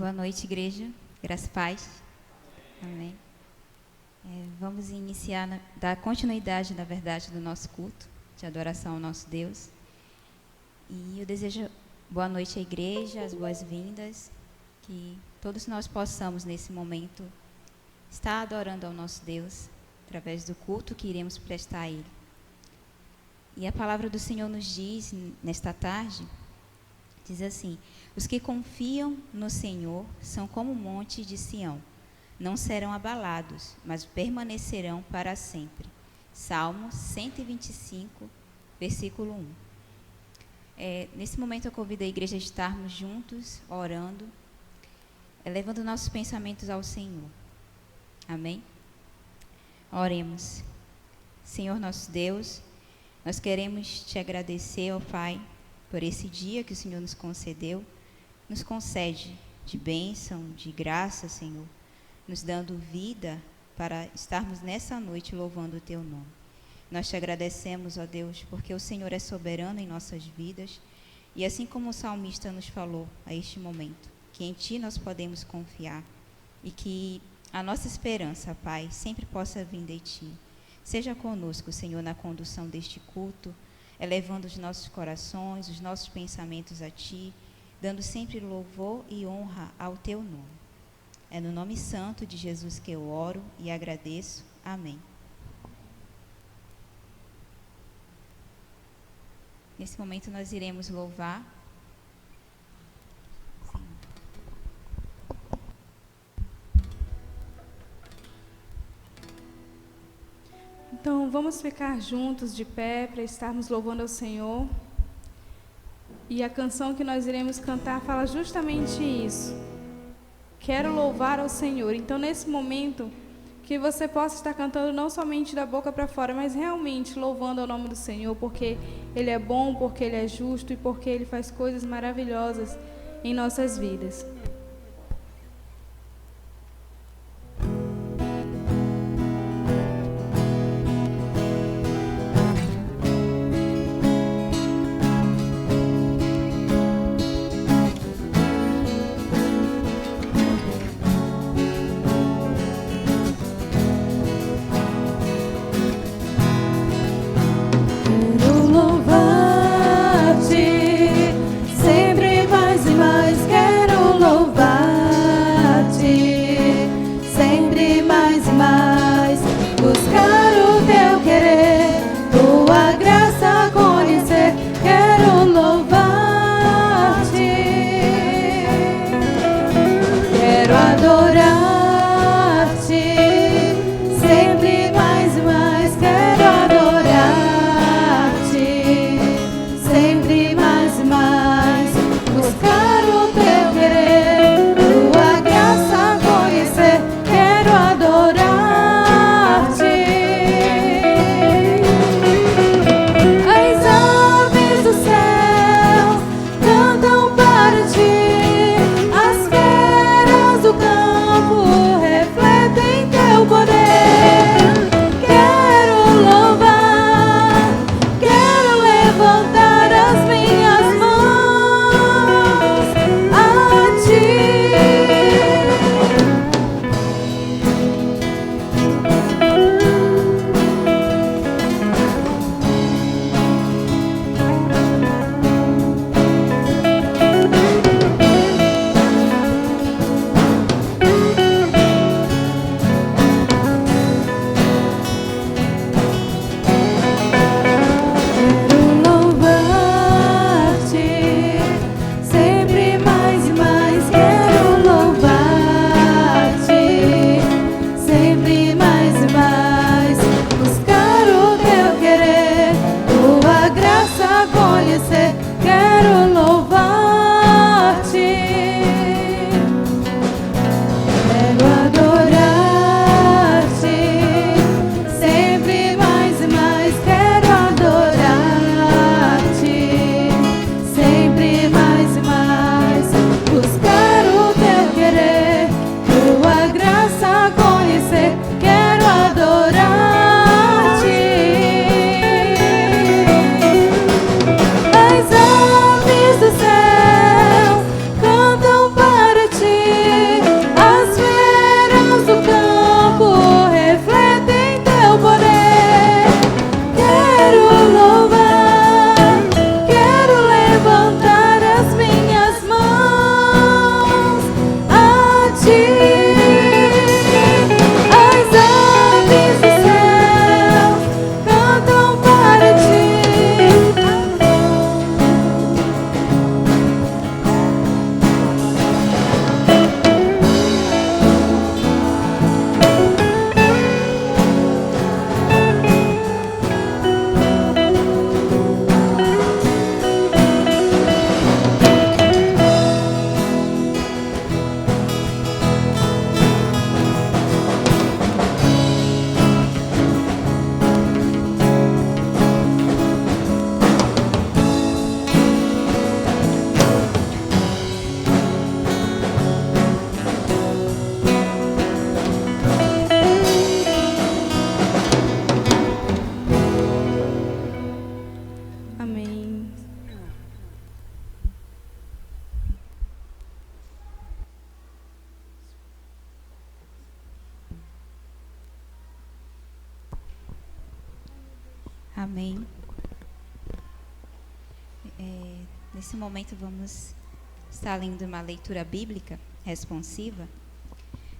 Boa noite, igreja. Graças e paz. Amém. Vamos iniciar, dar continuidade, na verdade, do nosso culto de adoração ao nosso Deus. E eu desejo boa noite à igreja, as boas-vindas, que todos nós possamos, nesse momento, estar adorando ao nosso Deus, através do culto que iremos prestar a Ele. E a palavra do Senhor nos diz, nesta tarde, diz assim: os que confiam no Senhor são como o monte de Sião, não serão abalados, mas permanecerão para sempre. Salmo 125, versículo 1. Nesse momento eu convido a igreja a estarmos juntos, orando, levando nossos pensamentos ao Senhor. Amém? Oremos. Senhor nosso Deus, nós queremos te agradecer, ó Pai, por esse dia que o Senhor nos concedeu. Nos concede de bênção, de graça, Senhor, nos dando vida para estarmos nessa noite louvando o Teu nome. Nós te agradecemos, ó Deus, porque o Senhor é soberano em nossas vidas, e assim como o salmista nos falou a este momento, que em Ti nós podemos confiar, e que a nossa esperança, Pai, sempre possa vir de Ti. Seja conosco, Senhor, na condução deste culto, elevando os nossos corações, os nossos pensamentos a Ti, dando sempre louvor e honra ao Teu nome. É no nome santo de Jesus que eu oro e agradeço. Amém. Nesse momento nós iremos louvar. Então, vamos ficar juntos de pé para estarmos louvando ao Senhor. E a canção que nós iremos cantar fala justamente isso. Quero louvar ao Senhor. Então, nesse momento, que você possa estar cantando não somente da boca para fora, mas realmente louvando ao nome do Senhor, porque Ele é bom, porque Ele é justo e porque Ele faz coisas maravilhosas em nossas vidas. Quero Amém. Nesse momento vamos estar lendo uma leitura bíblica responsiva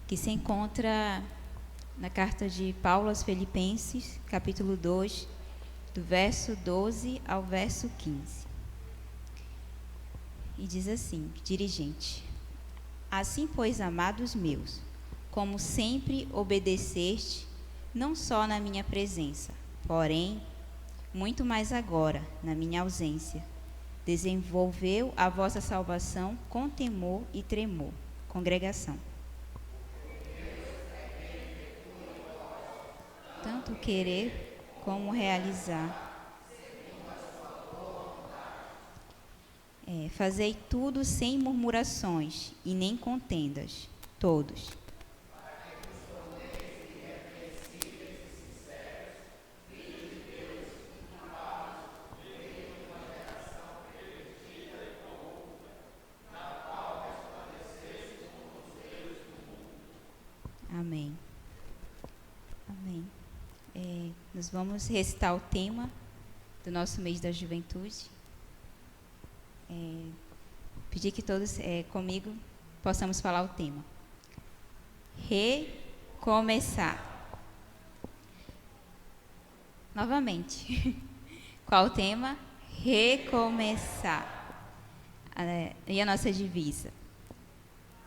que se encontra na carta de Paulo aos Filipenses, capítulo 2, do verso 12 ao verso 15. E diz assim, dirigente: assim, pois, amados meus, como sempre obedeceste, não só na minha presença, porém, muito mais agora, na minha ausência, desenvolveu a vossa salvação com temor e tremor. Congregação. Tanto querer como realizar. Fazei tudo sem murmurações e nem contendas, todos. Amém. Amém. Nós vamos recitar o tema do nosso mês da juventude. Pedir que todos comigo possamos falar o tema. Recomeçar. Novamente. Qual o tema? Recomeçar. E a nossa divisa?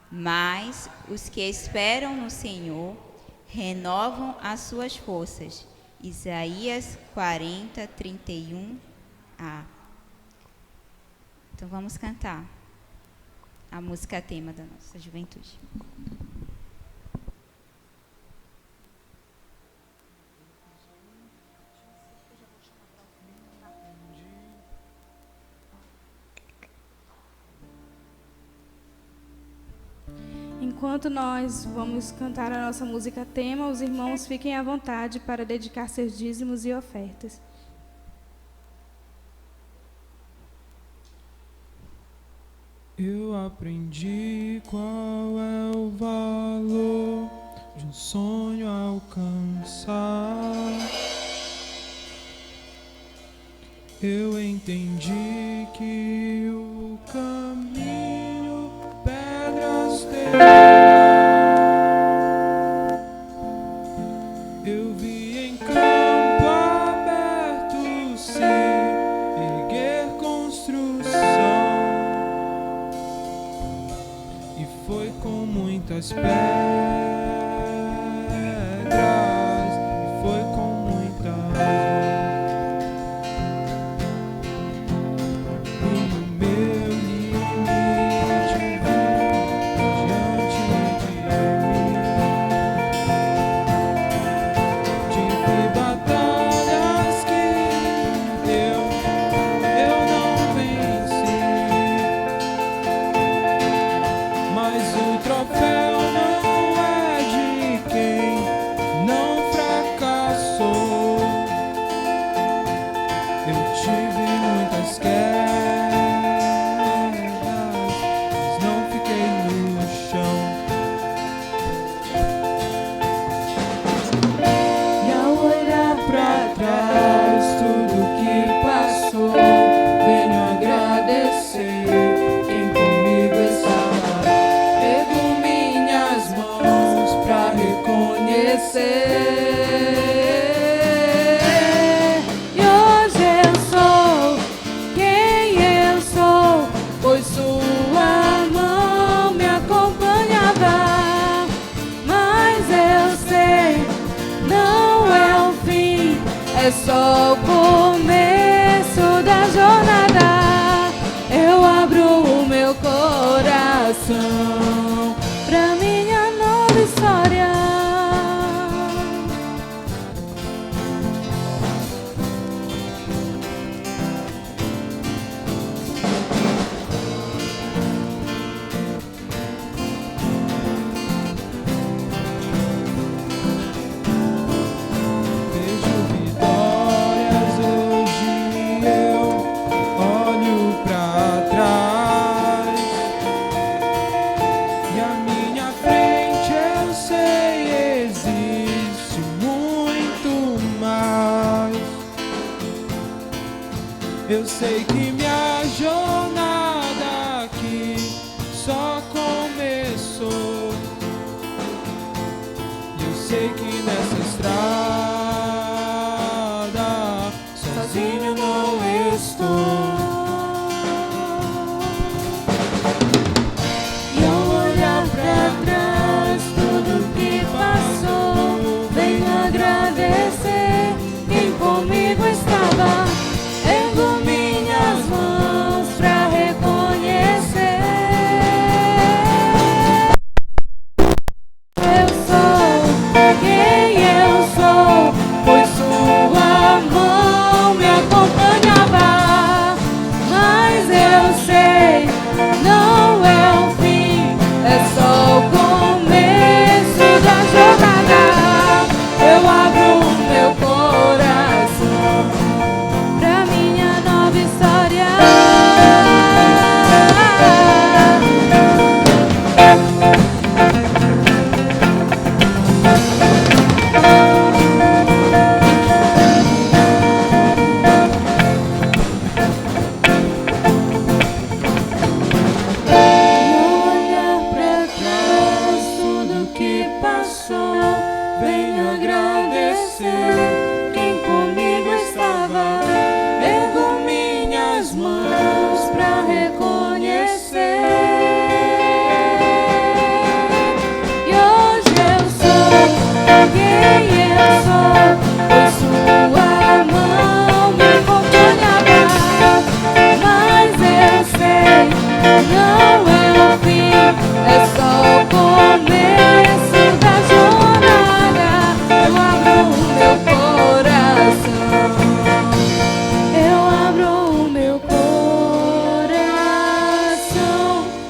Mas os que esperam no Senhor renovam as suas forças. Isaías 40, 31a. Então vamos cantar a música tema da nossa juventude. Enquanto nós vamos cantar a nossa música tema, os irmãos fiquem à vontade para dedicar seus dízimos e ofertas. Eu aprendi qual é o valor de um sonho alcançar. Eu entendi que o caminho pedras tem. Eu vi em campo aberto se erguer construção. Foi com muitas pedras, e foi com muitas mãos. E no meu limite diante de mim, tive batalhas que eu não venci. Mas o troféu não é de quem não fracassou. Eu tive muitas quedas, mas não fiquei no chão. E ao olhar pra trás tudo que passou, venho agradecer quem comigo estava. Pego minhas mãos pra reconhecer. E hoje eu sou quem eu sou, pois sua mão me acompanhava. Mas eu sei, não é o fim, é só o começo da jornada. Eu abro o meu coração pra minha nova história. Vejo vitórias hoje, eu olho pra trás. É só o começo da jornada. Eu abro o meu coração. Eu abro o meu coração.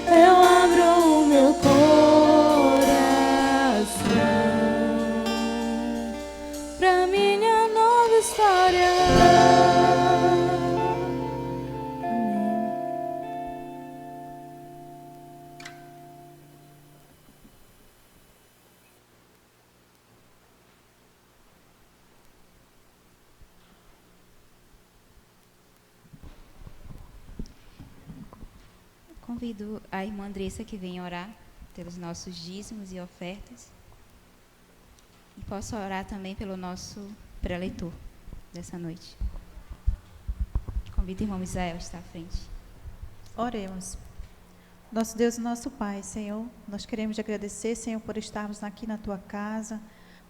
Eu abro o meu coração pra minha nova história. Convido a irmã Andressa que venha orar pelos nossos dízimos e ofertas. E posso orar também pelo nosso preletor dessa noite. Convido o irmão Misael a estar à frente. Oremos. Nosso Deus e nosso Pai, Senhor, nós queremos te agradecer, Senhor, por estarmos aqui na Tua casa.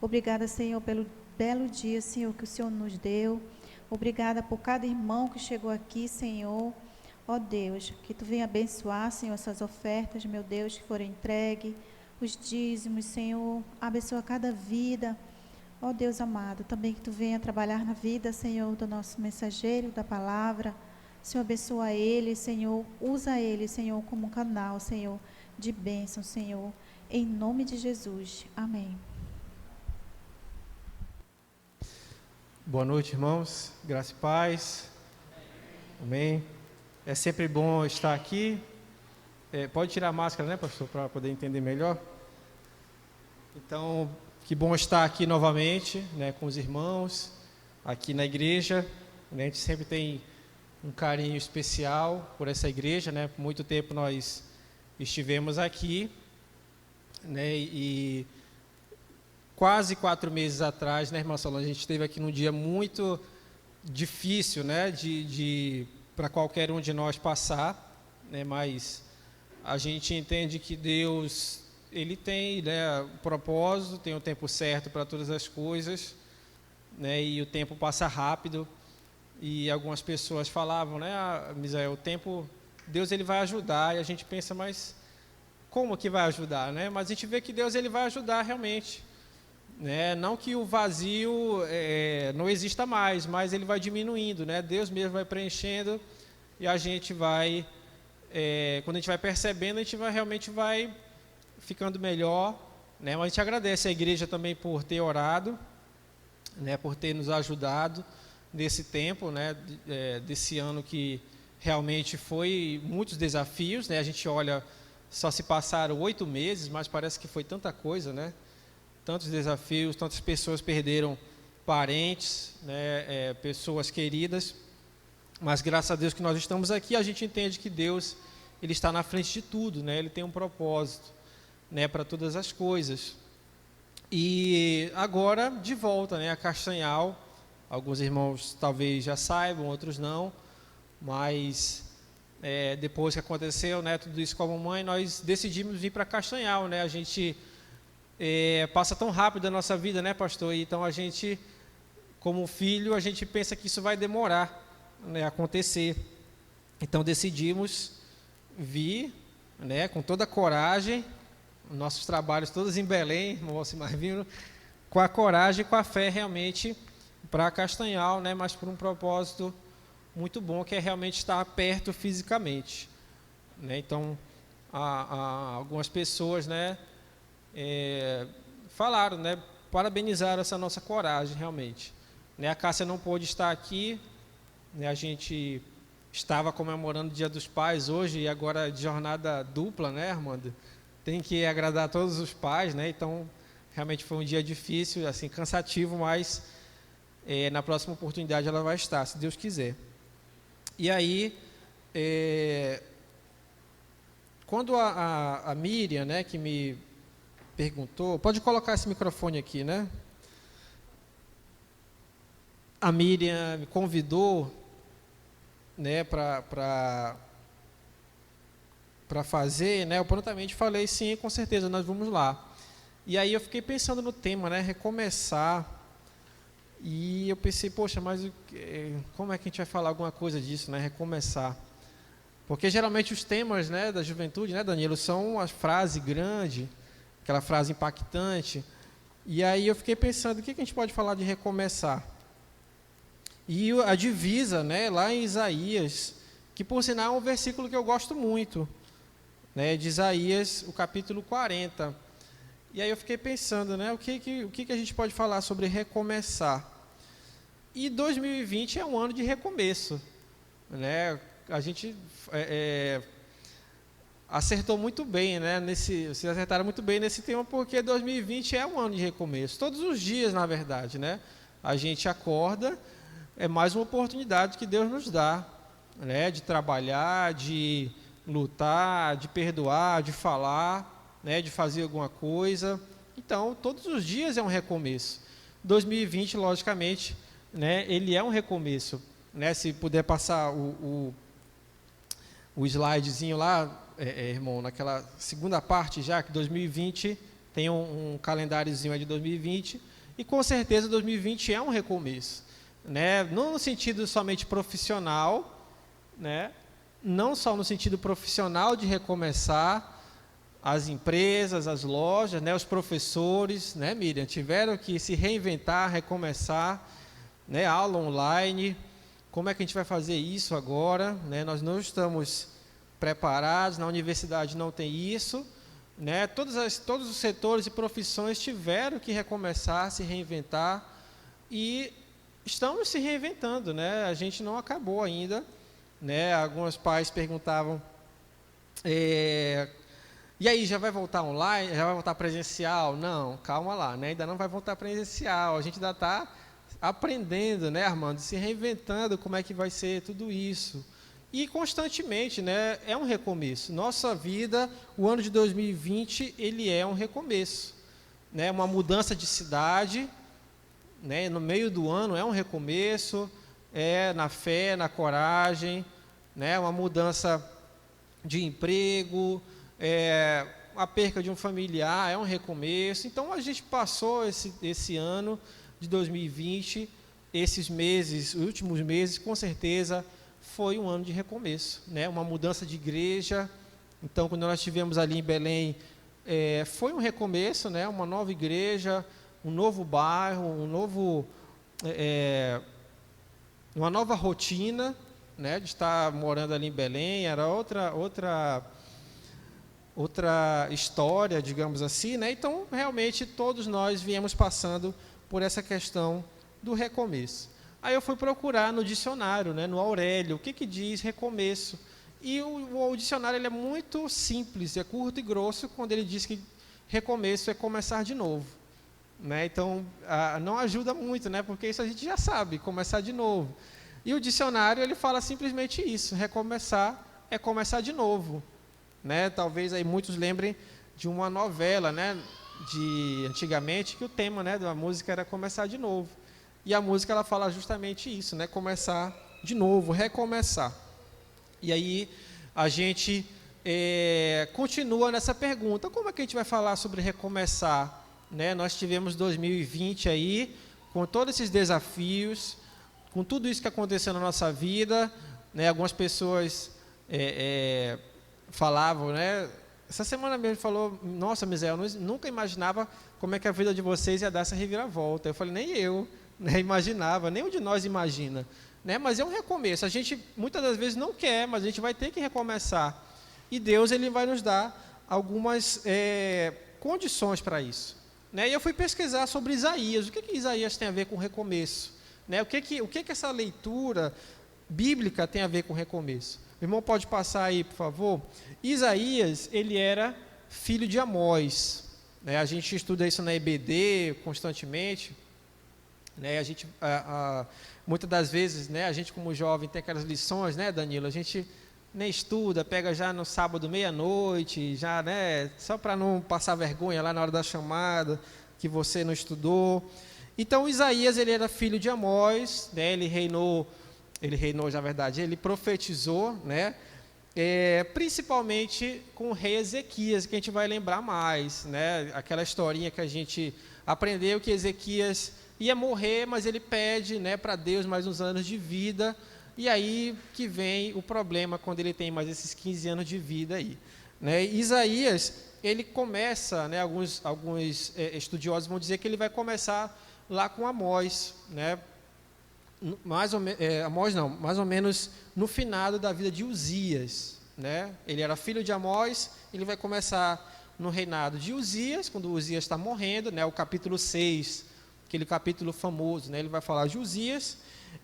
Obrigada, Senhor, pelo belo dia, Senhor, que o Senhor nos deu. Obrigada por cada irmão que chegou aqui, Senhor. Ó Deus, que Tu venha abençoar, Senhor, essas ofertas, meu Deus, que foram entregues, os dízimos, Senhor. Abençoa cada vida. Ó Deus amado, também que Tu venha trabalhar na vida, Senhor, do nosso mensageiro da palavra. Senhor, abençoa ele, Senhor. Usa ele, Senhor, como um canal, Senhor, de bênção, Senhor. Em nome de Jesus. Amém. Boa noite, irmãos. Graça e paz. Amém. É sempre bom estar aqui. Pode tirar a máscara, né, pastor, para poder entender melhor. Então, que bom estar aqui novamente, né, com os irmãos, aqui na igreja. A gente sempre tem um carinho especial por essa igreja, né? Por muito tempo nós estivemos aqui, né? E quase 4 meses atrás, né, irmã Solange, a gente esteve aqui num dia muito difícil, né? Para qualquer um de nós passar, né? Mas a gente entende que Deus, Ele tem, né, um propósito, tem o tempo certo para todas as coisas, né? E o tempo passa rápido. E algumas pessoas falavam, né, Misael, o tempo, Deus ele vai ajudar. E a gente pensa, mas como que vai ajudar, né? Mas a gente vê que Deus ele vai ajudar realmente, né? Não que o vazio não exista mais, mas ele vai diminuindo, né? Deus mesmo vai preenchendo e a gente vai, quando a gente vai percebendo, a gente realmente vai ficando melhor, né? Mas a gente agradece a igreja também por ter orado, né? Por ter nos ajudado nesse tempo, né? Desse ano que realmente foi muitos desafios, né? A gente olha, só se passaram 8 meses, mas parece que foi tanta coisa, né? Tantos desafios, tantas pessoas perderam parentes, né? Pessoas queridas, mas graças a Deus que nós estamos aqui, a gente entende que Deus ele está na frente de tudo, né? Ele tem um propósito, né? Para todas as coisas. E agora de volta, né? A Castanhal, alguns irmãos talvez já saibam, outros não, mas depois que aconteceu, né? Tudo isso com a mamãe, nós decidimos vir para Castanhal, né? A gente passa tão rápido a nossa vida, né, pastor? Então a gente, como filho, a gente pensa que isso vai demorar, né, a acontecer. Então decidimos vir, né, com toda a coragem, nossos trabalhos todos em Belém, irmão Alcimar vindo, com a coragem e com a fé realmente para Castanhal, né, mas por um propósito muito bom, que é realmente estar perto fisicamente, né? Então algumas pessoas, né, falaram, né, parabenizaram essa nossa coragem realmente, né? A Cássia não pôde estar aqui, né? A gente estava comemorando o Dia dos Pais hoje e agora de jornada dupla, né, Armando? Tem que agradar todos os pais, né? Então realmente foi um dia difícil, assim, cansativo, mas na próxima oportunidade ela vai estar, se Deus quiser. E aí, quando a Miriam, né, que me perguntou, pode colocar esse microfone aqui, né? A Miriam me convidou, né, para fazer, né? Eu prontamente falei, sim, com certeza, nós vamos lá. E aí eu fiquei pensando no tema, né, recomeçar. E eu pensei, poxa, mas como é que a gente vai falar alguma coisa disso, né? Recomeçar. Porque geralmente os temas, né, da juventude, né, Danilo, são uma frase grande, aquela frase impactante. E aí eu fiquei pensando, o que a gente pode falar de recomeçar? E a divisa, né, lá em Isaías, que por sinal é um versículo que eu gosto muito, né, de Isaías, o capítulo 40. E aí eu fiquei pensando, né, o que a gente pode falar sobre recomeçar? E 2020 é um ano de recomeço, né? A gente acertou muito bem, né? Vocês acertaram muito bem nesse tema, porque 2020 é um ano de recomeço. Todos os dias, na verdade, né? A gente acorda, é mais uma oportunidade que Deus nos dá, né? De trabalhar, de lutar, de perdoar, de falar, né? De fazer alguma coisa. Então, todos os dias é um recomeço. 2020, logicamente, né? Ele é um recomeço, né? Se puder passar o slidezinho lá, irmão, naquela segunda parte já, que 2020 tem um calendáriozinho de 2020, e com certeza 2020 é um recomeço, né? Não no sentido somente profissional, né? Não só no sentido profissional de recomeçar, as empresas, as lojas, né? Os professores, né, Miriam, tiveram que se reinventar, recomeçar, né? Aula online. Como é que a gente vai fazer isso agora, né? Nós não estamos preparados, na universidade não tem isso, né? Todos os setores e profissões tiveram que recomeçar, se reinventar, e estamos se reinventando, né? A gente não acabou ainda, né? Alguns pais perguntavam, e aí, já vai voltar online, já vai voltar presencial? Não, calma lá, né? Ainda não vai voltar presencial, a gente ainda está aprendendo, né, Armando, se reinventando, como é que vai ser tudo isso. E constantemente, né, é um recomeço. Nossa vida, o ano de 2020, ele é um recomeço, né, uma mudança de cidade, né, no meio do ano é um recomeço, na fé, na coragem, né, uma mudança de emprego, a perca de um familiar, é um recomeço. Então, a gente passou esse ano de 2020, esses meses, os últimos meses, com certeza, foi um ano de recomeço, né? Uma mudança de igreja. Então, quando nós estivemos ali em Belém, foi um recomeço, né? Uma nova igreja, um novo bairro, uma nova rotina, né? De estar morando ali em Belém, era outra história, digamos assim, né? Então, realmente, todos nós viemos passando por essa questão do recomeço. Aí eu fui procurar no dicionário, né, no Aurélio, o que diz recomeço. E o dicionário ele é muito simples, é curto e grosso, quando ele diz que recomeço é começar de novo, né? Então, não ajuda muito, né, porque isso a gente já sabe, começar de novo. E o dicionário ele fala simplesmente isso, recomeçar é começar de novo, né? Talvez aí muitos lembrem de uma novela, né, de antigamente, que o tema, né, da música era começar de novo. E a música ela fala justamente isso, né, começar de novo, recomeçar. E aí a gente continua nessa pergunta, como é que a gente vai falar sobre recomeçar, né? Nós tivemos 2020 aí, com todos esses desafios, com tudo isso que aconteceu na nossa vida, né? Algumas pessoas falavam, né? Essa semana mesmo falou, nossa, Misael, eu nunca imaginava como é que a vida de vocês ia dar essa reviravolta. Eu falei, nem eu, né, imaginava, nenhum de nós imagina, né? Mas é um recomeço. A gente muitas das vezes não quer, mas a gente vai ter que recomeçar. E Deus ele vai nos dar algumas condições para isso, né? E eu fui pesquisar sobre Isaías. O que Isaías tem a ver com recomeço, né? O que essa leitura bíblica tem a ver com recomeço? O irmão pode passar aí, por favor? Isaías, ele era filho de Amós, né? A gente estuda isso na EBD constantemente, né? A gente, muitas das vezes, né, a gente como jovem tem aquelas lições, né, Danilo? A gente nem estuda, pega já no sábado meia-noite, já, né, só para não passar vergonha lá na hora da chamada, que você não estudou. Então, Isaías, ele era filho de Amós, né? Ele reinou, na verdade, ele profetizou, né? Principalmente com o rei Ezequias, que a gente vai lembrar mais, né? Aquela historinha que a gente aprendeu, que Ezequias ia morrer, mas ele pede, né, para Deus mais uns anos de vida, e aí que vem o problema quando ele tem mais esses 15 anos de vida aí, né? Isaías, ele começa, né, alguns estudiosos vão dizer que ele vai começar lá com Amós, né? Mais ou menos no finado da vida de Uzias, né? Ele era filho de Amós, ele vai começar no reinado de Uzias, quando Uzias está morrendo, né? O capítulo 6, aquele capítulo famoso, né? Ele vai falar de Uzias.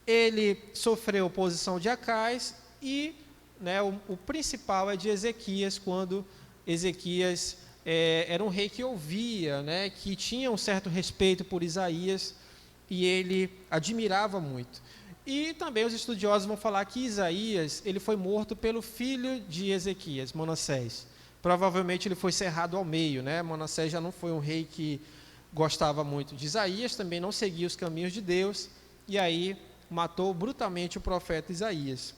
Ele sofreu oposição de Acais e, né, o principal é de Ezequias, quando Ezequias era um rei que ouvia, né, que tinha um certo respeito por Isaías, e ele admirava muito. E também os estudiosos vão falar que Isaías, ele foi morto pelo filho de Ezequias, Manassés. Provavelmente ele foi cerrado ao meio, né? Manassés já não foi um rei que gostava muito de Isaías, também não seguia os caminhos de Deus, e aí matou brutalmente o profeta Isaías.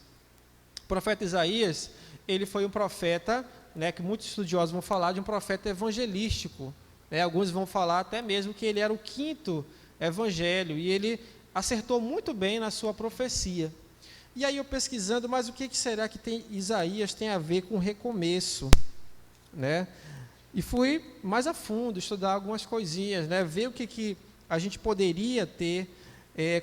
O profeta Isaías, ele foi um profeta, né, que muitos estudiosos vão falar de um profeta evangelístico, né? Alguns vão falar até mesmo que ele era o 5º evangelho, e ele acertou muito bem na sua profecia. E aí eu pesquisando, mas o que será que Isaías tem a ver com recomeço, né? E fui mais a fundo, estudar algumas coisinhas, né? Ver o que a gente poderia ter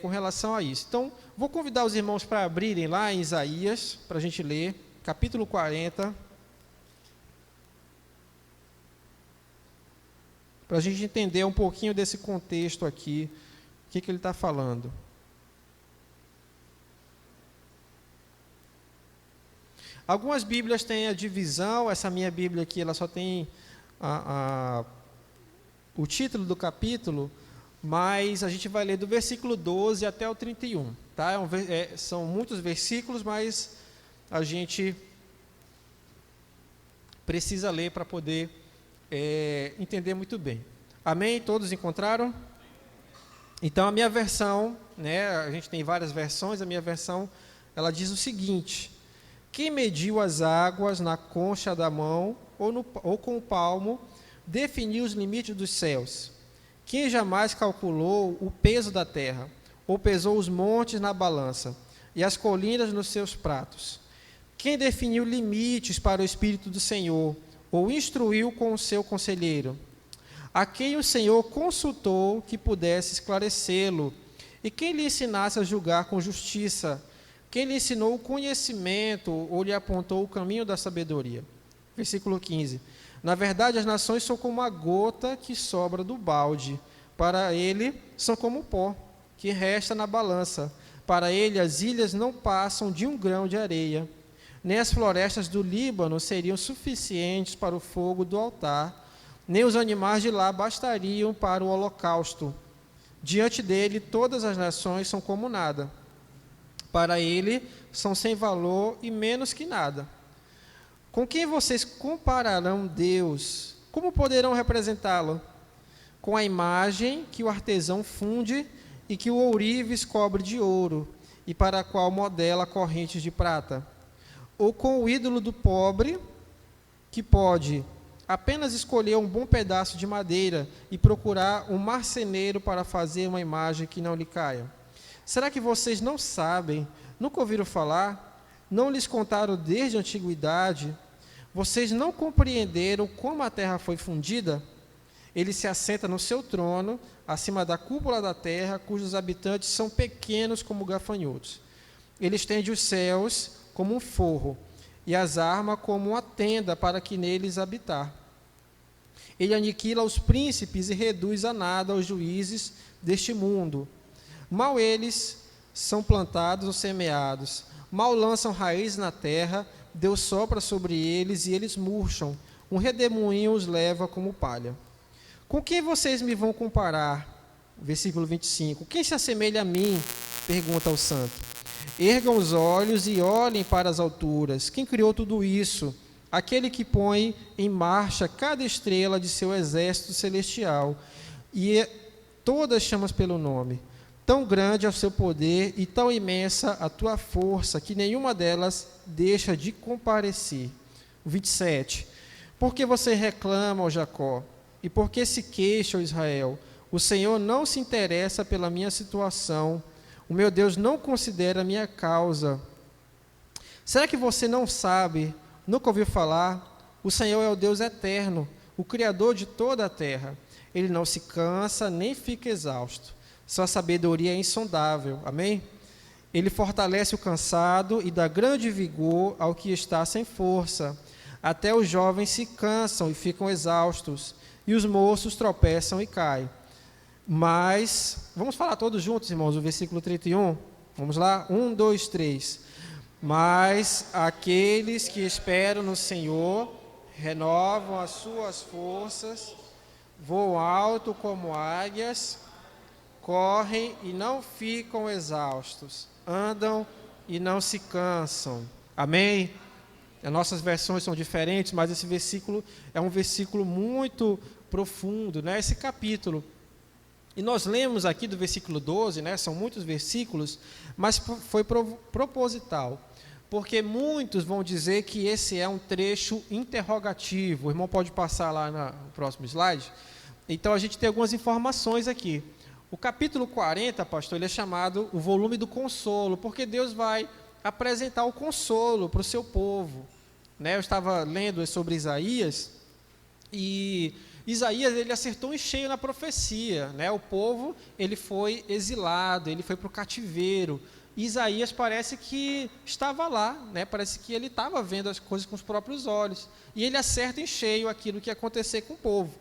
com relação a isso. Então, vou convidar os irmãos para abrirem lá em Isaías, para a gente ler, capítulo 40, para a gente entender um pouquinho desse contexto aqui, o que ele está falando. Algumas Bíblias têm a divisão, essa minha Bíblia aqui, ela só tem o título do capítulo, mas a gente vai ler do versículo 12 até o 31, tá? São muitos versículos, mas a gente precisa ler para poder entender muito bem. Amém? Todos encontraram? Então, a minha versão, né, a gente tem várias versões, a minha versão, ela diz o seguinte: quem mediu as águas na concha da mão ou com o palmo, definiu os limites dos céus? Quem jamais calculou o peso da terra, ou pesou os montes na balança, e as colinas nos seus pratos? Quem definiu limites para o Espírito do Senhor, ou instruiu com o seu conselheiro? A quem o Senhor consultou que pudesse esclarecê-lo? E quem lhe ensinasse a julgar com justiça? Quem lhe ensinou o conhecimento, ou lhe apontou o caminho da sabedoria? Versículo 15. Na verdade, as nações são como a gota que sobra do balde. Para ele, são como o pó que resta na balança. Para ele, as ilhas não passam de um grão de areia. Nem as florestas do Líbano seriam suficientes para o fogo do altar, nem os animais de lá bastariam para o holocausto. Diante dele, todas as nações são como nada. Para ele, são sem valor e menos que nada. Com quem vocês compararão Deus? Como poderão representá-lo? Com a imagem que o artesão funde e que o ourives cobre de ouro, e para a qual modela correntes de prata? Ou com o ídolo do pobre, que pode apenas escolher um bom pedaço de madeira e procurar um marceneiro para fazer uma imagem que não lhe caia? Será que vocês não sabem, nunca ouviram falar, não lhes contaram desde a antiguidade? Vocês não compreenderam como a terra foi fundida? Ele se assenta no seu trono, acima da cúpula da terra, cujos habitantes são pequenos como gafanhotos. Ele estende os céus como um forro, e as arma como uma tenda para que neles habitar. Ele aniquila os príncipes e reduz a nada os juízes deste mundo. Mal eles são plantados ou semeados, mal lançam raiz na terra, Deus sopra sobre eles e eles murcham, um redemoinho os leva como palha. Com quem vocês me vão comparar? Versículo 25. Quem se assemelha a mim? Pergunta o santo. Ergam os olhos e olhem para as alturas. Quem criou tudo isso? Aquele que põe em marcha cada estrela de seu exército celestial, e todas chamas pelo nome. Tão grande é o seu poder e tão imensa a tua força, que nenhuma delas deixa de comparecer. 27. Porque você reclama, ó Jacó, e porque se queixa, ó Israel? O Senhor não se interessa pela minha situação. O meu Deus não considera a minha causa. Será que você não sabe, nunca ouviu falar? O Senhor é o Deus eterno, o Criador de toda a terra. Ele não se cansa, nem fica exausto. Sua sabedoria é insondável. Amém? Ele fortalece o cansado e dá grande vigor ao que está sem força. Até os jovens se cansam e ficam exaustos, e os moços tropeçam e caem. Mas, vamos falar todos juntos, irmãos, o versículo 31. Vamos lá? 1, 2, 3. Mas aqueles que esperam no Senhor renovam as suas forças, voam alto como águias, correm e não ficam exaustos, andam e não se cansam. Amém? As nossas versões são diferentes, mas esse versículo é um versículo muito profundo, né? Esse capítulo. E nós lemos aqui do versículo 12, né? São muitos versículos, mas foi proposital, porque muitos vão dizer que esse é um trecho interrogativo. O irmão pode passar lá no próximo slide. Então, a gente tem algumas informações aqui. O capítulo 40, pastor, ele é chamado o volume do consolo, porque Deus vai apresentar o consolo para o seu povo. Né? Eu estava lendo sobre Isaías, e Isaías ele acertou em cheio na profecia. Né? O povo ele foi exilado, ele foi para o cativeiro. Isaías parece que estava lá, né? Parece que ele estava vendo as coisas com os próprios olhos. E ele acerta em cheio aquilo que ia acontecer com o povo.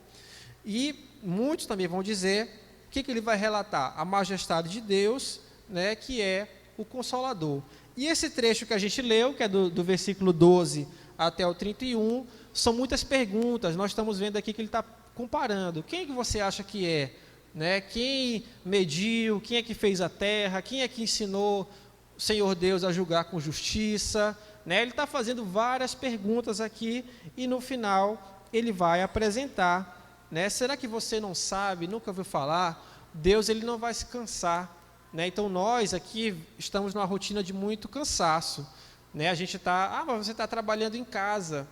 E muitos também vão dizer, o que ele vai relatar? A majestade de Deus, né, que é o Consolador. E esse trecho que a gente leu, que é do versículo 12 até o 31, são muitas perguntas. Nós estamos vendo aqui que ele está comparando. Quem que você acha que é? Né? Quem mediu? Quem é que fez a terra? Quem é que ensinou o Senhor Deus a julgar com justiça? Né? Ele está fazendo várias perguntas aqui e no final ele vai apresentar. Né? Será que você não sabe, nunca ouviu falar? Deus ele não vai se cansar. Né? Então nós aqui estamos numa rotina de muito cansaço. Né? A gente está, mas você está trabalhando em casa,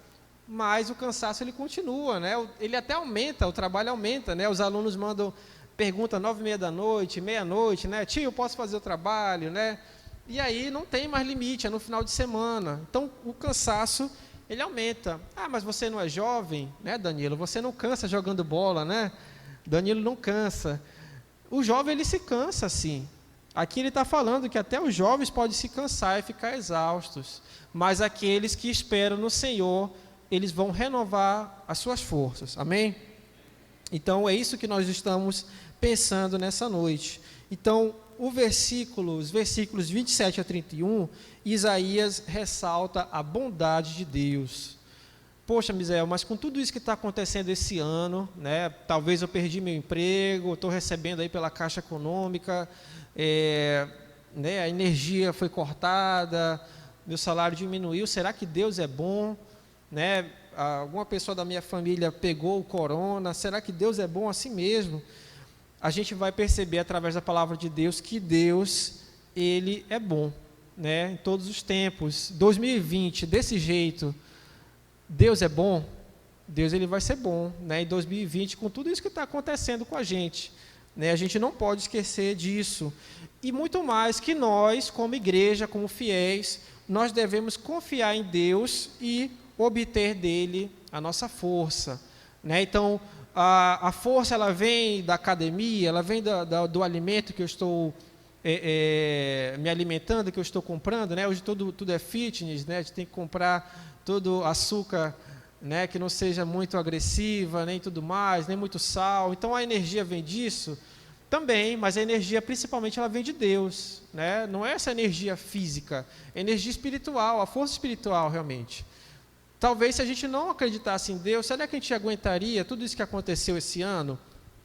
mas o cansaço ele continua, né? Ele até aumenta, o trabalho aumenta. Né? Os alunos mandam pergunta 9h30 da noite, meia-noite, né? Tio, eu posso fazer o trabalho, né? E aí não tem mais limite, é no final de semana. Então o cansaço ele aumenta. Mas você não é jovem, né, Danilo? Você não cansa jogando bola, né? Danilo não cansa. O jovem, ele se cansa, sim. Aqui ele está falando que até os jovens podem se cansar e ficar exaustos. Mas aqueles que esperam no Senhor, eles vão renovar as suas forças. Amém? Então, é isso que nós estamos pensando nessa noite. Então, os versículos 27 a 31, Isaías ressalta a bondade de Deus. Poxa, Misael, mas com tudo isso que está acontecendo esse ano, né, talvez eu perdi meu emprego, estou recebendo aí pela Caixa Econômica, né, a energia foi cortada, meu salário diminuiu, será que Deus é bom? Né, alguma pessoa da minha família pegou o corona, será que Deus é bom assim mesmo? A gente vai perceber através da palavra de Deus que Deus, ele é bom, né, em todos os tempos. 2020, desse jeito, Deus é bom? Deus ele vai ser bom, né, em 2020, com tudo isso que está acontecendo com a gente. Né, a gente não pode esquecer disso. E muito mais que nós, como igreja, como fiéis, nós devemos confiar em Deus e obter dele a nossa força. Né? Então, a força ela vem da academia, ela vem do alimento que eu estou me alimentando, que eu estou comprando. Né? Hoje tudo é fitness, né? A gente tem que comprar todo açúcar, né? Que não seja muito agressiva, nem tudo mais, nem muito sal. Então, a energia vem disso também, mas a energia principalmente ela vem de Deus. Né? Não é essa energia física, é energia espiritual, a força espiritual realmente. Talvez se a gente não acreditasse em Deus, será que a gente aguentaria tudo isso que aconteceu esse ano?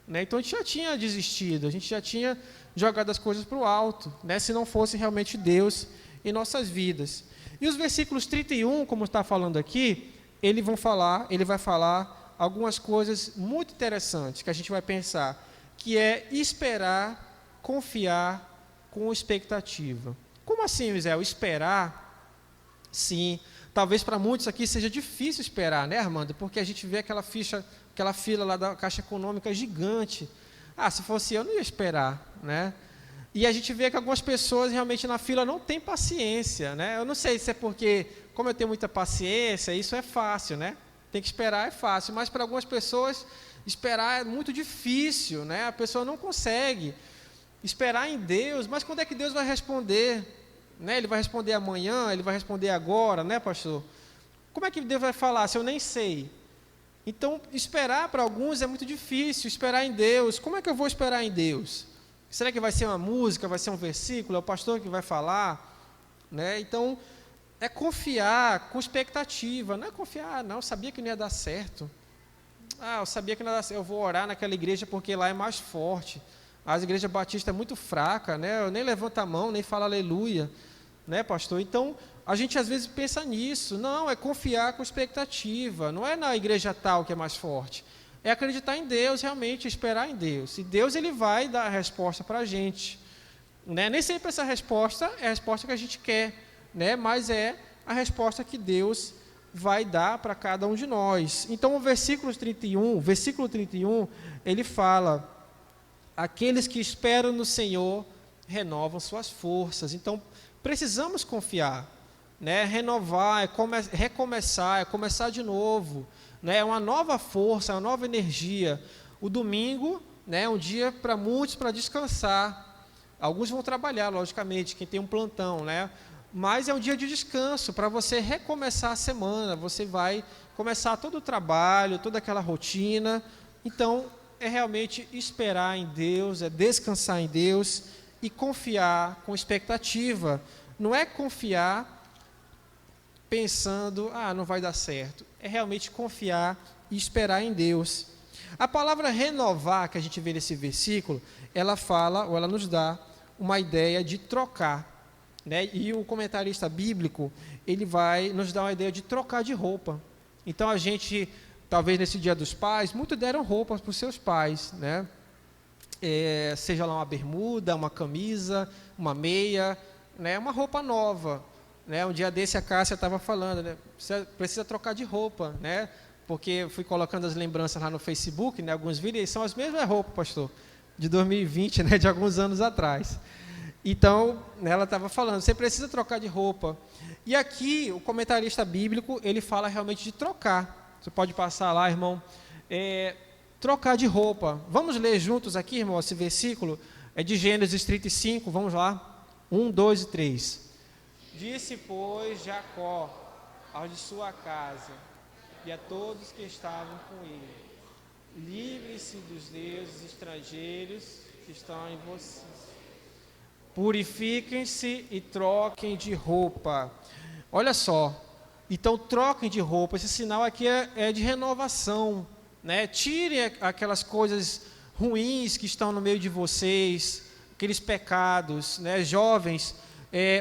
Né? Então a gente já tinha desistido, a gente já tinha jogado as coisas para o alto, né? Se não fosse realmente Deus em nossas vidas. E os versículos 31, como está falando aqui, ele vai falar algumas coisas muito interessantes que a gente vai pensar, que é esperar, confiar com expectativa. Como assim, Misael? Esperar? Sim. Talvez para muitos aqui seja difícil esperar, né, Armando? Porque a gente vê aquela fila lá da Caixa Econômica gigante. Se fosse eu, não ia esperar, né? E a gente vê que algumas pessoas realmente na fila não têm paciência, né? Eu não sei se é porque, como eu tenho muita paciência, isso é fácil, né? Tem que esperar é fácil, mas para algumas pessoas esperar é muito difícil, né? A pessoa não consegue esperar em Deus, mas quando é que Deus vai responder? Né? Ele vai responder amanhã, ele vai responder agora, né, pastor? Como é que Deus vai falar se eu nem sei? Então, esperar para alguns é muito difícil, esperar em Deus. Como é que eu vou esperar em Deus? Será que vai ser uma música, vai ser um versículo, é o pastor que vai falar? Né? Então, é confiar com expectativa, não é confiar, não, eu sabia que não ia dar certo. Eu sabia que não ia dar certo, eu vou orar naquela igreja porque lá é mais forte. As igrejas batistas é muito fraca, né? Eu nem levanto a mão, nem falo aleluia, né, pastor? Então, a gente às vezes pensa nisso, não, é confiar com expectativa, não é na igreja tal que é mais forte. É acreditar em Deus, realmente, esperar em Deus. E Deus ele vai dar a resposta para a gente. Né? Nem sempre essa resposta é a resposta que a gente quer, né? Mas é a resposta que Deus vai dar para cada um de nós. Então, o versículo 31, ele fala, aqueles que esperam no Senhor renovam suas forças. Então, precisamos confiar. Né? Renovar, recomeçar, é começar de novo. Né? É uma nova força, é uma nova energia. O domingo, né, é um dia para muitos para descansar. Alguns vão trabalhar, logicamente, quem tem um plantão, né? Mas é um dia de descanso para você recomeçar a semana. Você vai começar todo o trabalho, toda aquela rotina. Então, é realmente esperar em Deus, é descansar em Deus e confiar com expectativa. Não é confiar pensando, não vai dar certo. É realmente confiar e esperar em Deus. A palavra renovar, que a gente vê nesse versículo, ela fala, ou ela nos dá uma ideia de trocar. Né? E o comentarista bíblico, ele vai nos dar uma ideia de trocar de roupa. Então, a gente, talvez nesse Dia dos Pais, muitos deram roupas para os seus pais, né? Seja lá uma bermuda, uma camisa, uma meia, né? Uma roupa nova. Né, um dia desse a Cássia estava falando, né, precisa trocar de roupa, né, porque eu fui colocando as lembranças lá no Facebook, né, alguns vídeos, são as mesmas roupas, pastor, de 2020, né, de alguns anos atrás. Então, né, ela estava falando, você precisa trocar de roupa. E aqui, o comentarista bíblico, ele fala realmente de trocar. Você pode passar lá, irmão. Trocar de roupa. Vamos ler juntos aqui, irmão, esse versículo. É de Gênesis 35, vamos lá. 1, 2 e 3. Disse, pois, Jacó aos de sua casa e a todos que estavam com ele: livre-se dos deuses estrangeiros que estão em vocês. Purifiquem-se e troquem de roupa. Olha só, então troquem de roupa. Esse sinal aqui é de renovação, né? Tirem aquelas coisas ruins que estão no meio de vocês, aqueles pecados, né? Jovens,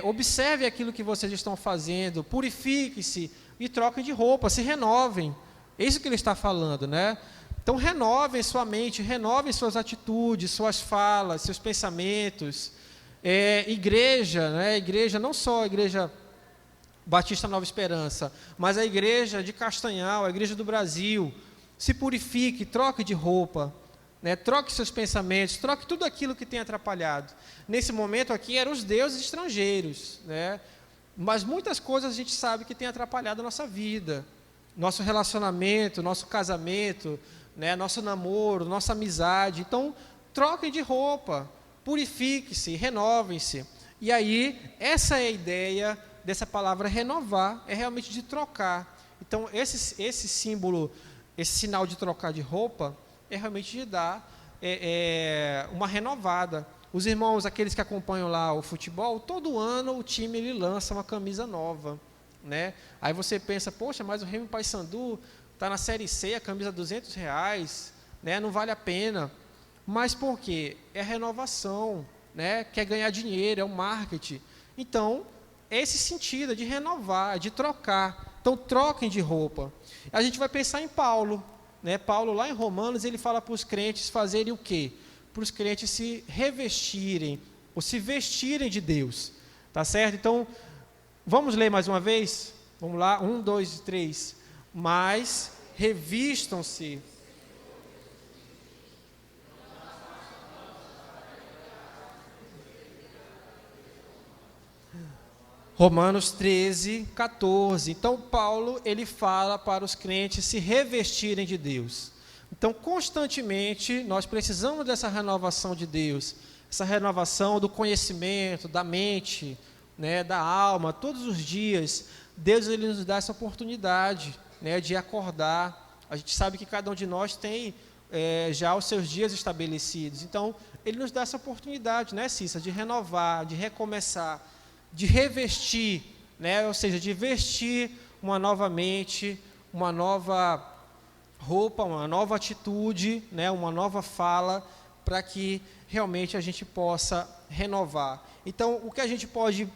observe aquilo que vocês estão fazendo, purifiquem-se e troquem de roupa, se renovem. É isso que ele está falando, né? Então, renovem sua mente, renovem suas atitudes, suas falas, seus pensamentos. Igreja, né? Igreja, não só a Igreja Batista Nova Esperança, mas a Igreja de Castanhal, a Igreja do Brasil. Se purifique, troque de roupa. Né, troque seus pensamentos, troque tudo aquilo que tem atrapalhado. Nesse momento aqui eram os deuses estrangeiros, né, mas muitas coisas a gente sabe que tem atrapalhado a nossa vida, nosso relacionamento, nosso casamento, né, nosso namoro, nossa amizade. Então, troquem de roupa, purifiquem-se, renovem-se. E aí, essa é a ideia dessa palavra renovar, é realmente de trocar. Então, esse símbolo, esse sinal de trocar de roupa, é realmente de dar uma renovada. Os irmãos, aqueles que acompanham lá o futebol, todo ano o time ele lança uma camisa nova. Né? Aí você pensa, poxa, mas o Remo Paysandu está na Série C, a camisa R$200, né? Não vale a pena. Mas por quê? É a renovação, né? Quer ganhar dinheiro, é o marketing. Então, é esse sentido de renovar, de trocar. Então, troquem de roupa. A gente vai pensar em Paulo. Né? Paulo, lá em Romanos, ele fala para os crentes fazerem o quê? Para os crentes se revestirem, ou se vestirem de Deus. Tá certo? Então, vamos ler mais uma vez? Vamos lá, 1, 2 e 3. Mas revistam-se. Romanos 13, 14. Então, Paulo, ele fala para os crentes se revestirem de Deus. Então, constantemente, nós precisamos dessa renovação de Deus, essa renovação do conhecimento, da mente, né, da alma. Todos os dias, Deus ele nos dá essa oportunidade, né, de acordar. A gente sabe que cada um de nós tem já os seus dias estabelecidos. Então, ele nos dá essa oportunidade, né, Cissa, de renovar, de recomeçar, de revestir, né, ou seja, de vestir uma nova mente, uma nova roupa, uma nova atitude, né, uma nova fala, para que realmente a gente possa renovar. Então, o que a gente pode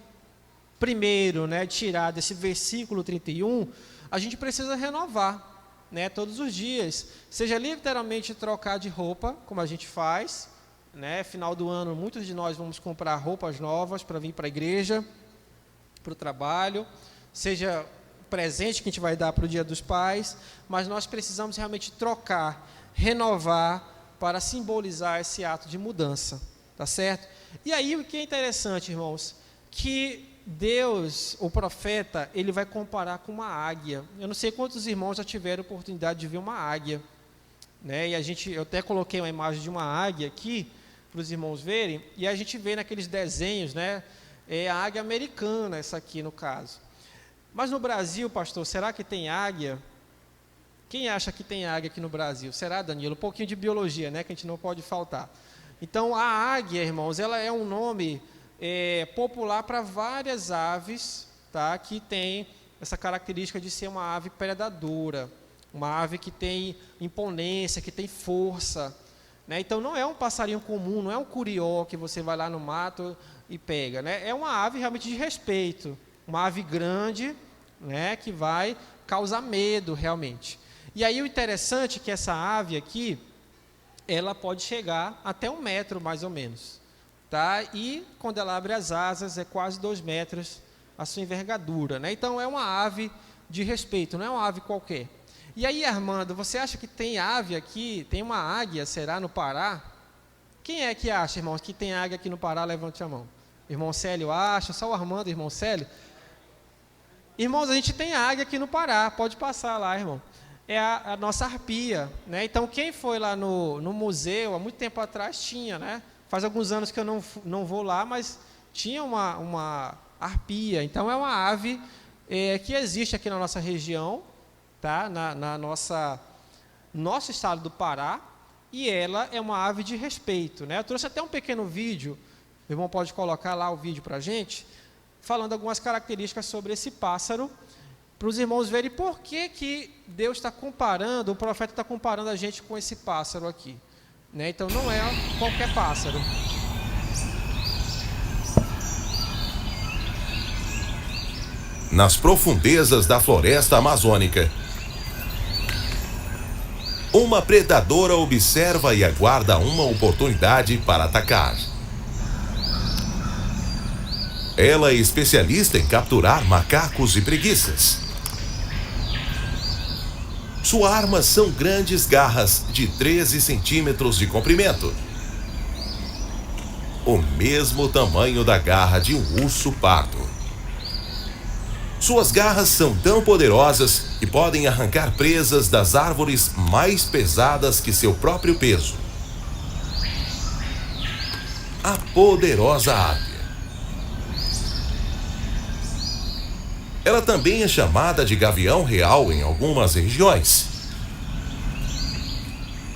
primeiro, né, tirar desse versículo 31, a gente precisa renovar, né, todos os dias, seja literalmente trocar de roupa, como a gente faz, né, final do ano, muitos de nós vamos comprar roupas novas para vir para a igreja, para o trabalho, seja presente que a gente vai dar para o Dia dos Pais, mas nós precisamos realmente trocar, renovar, para simbolizar esse ato de mudança, tá certo? E aí o que é interessante, irmãos, que Deus, o profeta, ele vai comparar com uma águia. Eu não sei quantos irmãos já tiveram a oportunidade de ver uma águia, né? E eu até coloquei uma imagem de uma águia aqui, para os irmãos verem, e a gente vê naqueles desenhos, né? É a águia americana, essa aqui no caso. Mas no Brasil, pastor, será que tem águia? Quem acha que tem águia aqui no Brasil? Será, Danilo? Um pouquinho de biologia, né? Que a gente não pode faltar. Então, a águia, irmãos, ela é um nome popular para várias aves, tá? Que tem essa característica de ser uma ave predadora, uma ave que tem imponência, que tem força, né? Então, não é um passarinho comum, não é um curió que você vai lá no mato e pega, né? É uma ave realmente de respeito, uma ave grande, né? Que vai causar medo realmente. E aí o interessante é que essa ave aqui, ela pode chegar até 1 metro mais ou menos, tá? E quando ela abre as asas é quase 2 metros a sua envergadura, né? Então é uma ave de respeito, não é uma ave qualquer. E aí, Armando, você acha que tem ave aqui, tem uma águia, será, no Pará? Quem é que acha, irmãos, que tem águia aqui no Pará? Levante a mão. Irmão Célio acha, só o Armando, irmão Célio. Irmãos, a gente tem águia aqui no Pará, pode passar lá, irmão. É a nossa arpia, né? Então, quem foi lá no museu, há muito tempo atrás, tinha, né? Faz alguns anos que eu não vou lá, mas tinha uma arpia. Então, é uma ave que existe aqui na nossa região, tá? Nosso estado do Pará, e ela é uma ave de respeito, né? Eu trouxe até um pequeno vídeo, o irmão pode colocar lá o vídeo para a gente, falando algumas características sobre esse pássaro, para os irmãos verem por que Deus está comparando, o profeta está comparando a gente com esse pássaro aqui, né? Então, não é qualquer pássaro. Nas profundezas da floresta amazônica, uma predadora observa e aguarda uma oportunidade para atacar. Ela é especialista em capturar macacos e preguiças. Sua arma são grandes garras de 13 centímetros de comprimento, o mesmo tamanho da garra de um urso pardo. Suas garras são tão poderosas que podem arrancar presas das árvores mais pesadas que seu próprio peso. A poderosa águia. Ela também é chamada de gavião real em algumas regiões.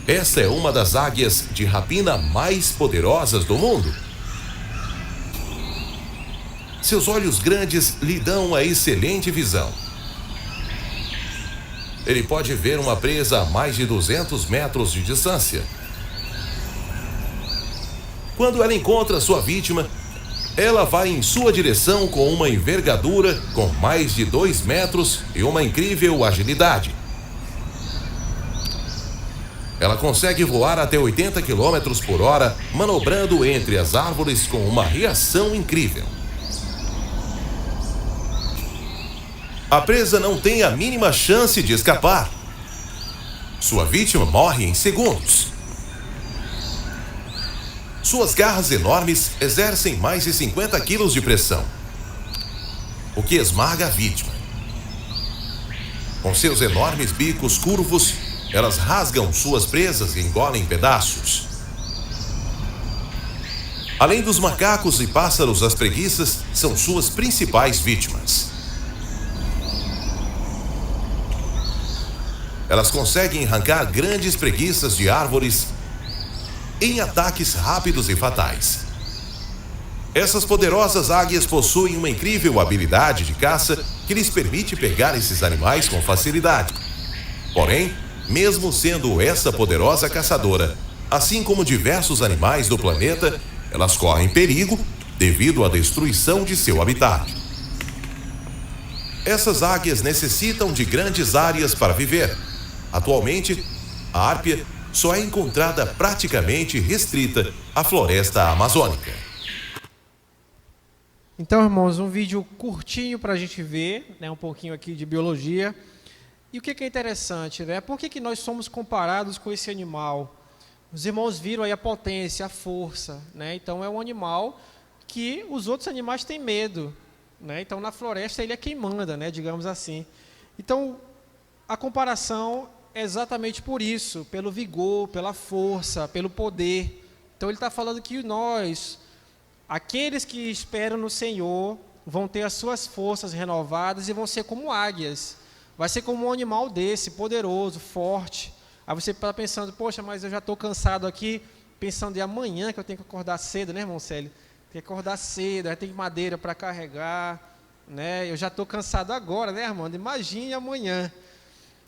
Esta é uma das águias de rapina mais poderosas do mundo. Seus olhos grandes lhe dão uma excelente visão. Ele pode ver uma presa a mais de 200 metros de distância. Quando ela encontra sua vítima, ela vai em sua direção com uma envergadura com mais de 2 metros e uma incrível agilidade. Ela consegue voar até 80 km por hora, manobrando entre as árvores com uma reação incrível. A presa não tem a mínima chance de escapar. Sua vítima morre em segundos. Suas garras enormes exercem mais de 50 quilos de pressão. o que esmaga a vítima. Com seus enormes bicos curvos, elas rasgam suas presas e engolem pedaços. Além dos macacos e pássaros, as preguiças são suas principais vítimas. Elas conseguem arrancar grandes preguiças de árvores em ataques rápidos e fatais. Essas poderosas águias possuem uma incrível habilidade de caça que lhes permite pegar esses animais com facilidade. Porém, mesmo sendo essa poderosa caçadora, assim como diversos animais do planeta, elas correm perigo devido à destruição de seu habitat. Essas águias necessitam de grandes áreas para viver. Atualmente, a árpia só é encontrada praticamente restrita à floresta amazônica. Então, irmãos, um vídeo curtinho para a gente ver, né, um pouquinho aqui de biologia. E o que é interessante, né? Por que nós somos comparados com esse animal? Os irmãos viram aí a potência, a força, né? Então, é um animal que os outros animais têm medo, né? Então, na floresta, ele é quem manda, né? Digamos assim. Então, a comparação é exatamente por isso, pelo vigor, pela força, pelo poder. Então, ele está falando que nós, aqueles que esperam no Senhor, vão ter as suas forças renovadas e vão ser como águias. Vai ser como um animal desse, poderoso, forte. Aí você está pensando, poxa, mas eu já estou cansado aqui, pensando em amanhã que eu tenho que acordar cedo, né, irmão Célio? Tem que acordar cedo, aí tem madeira para carregar, né? Eu já estou cansado agora, né, Armando? Imagine amanhã.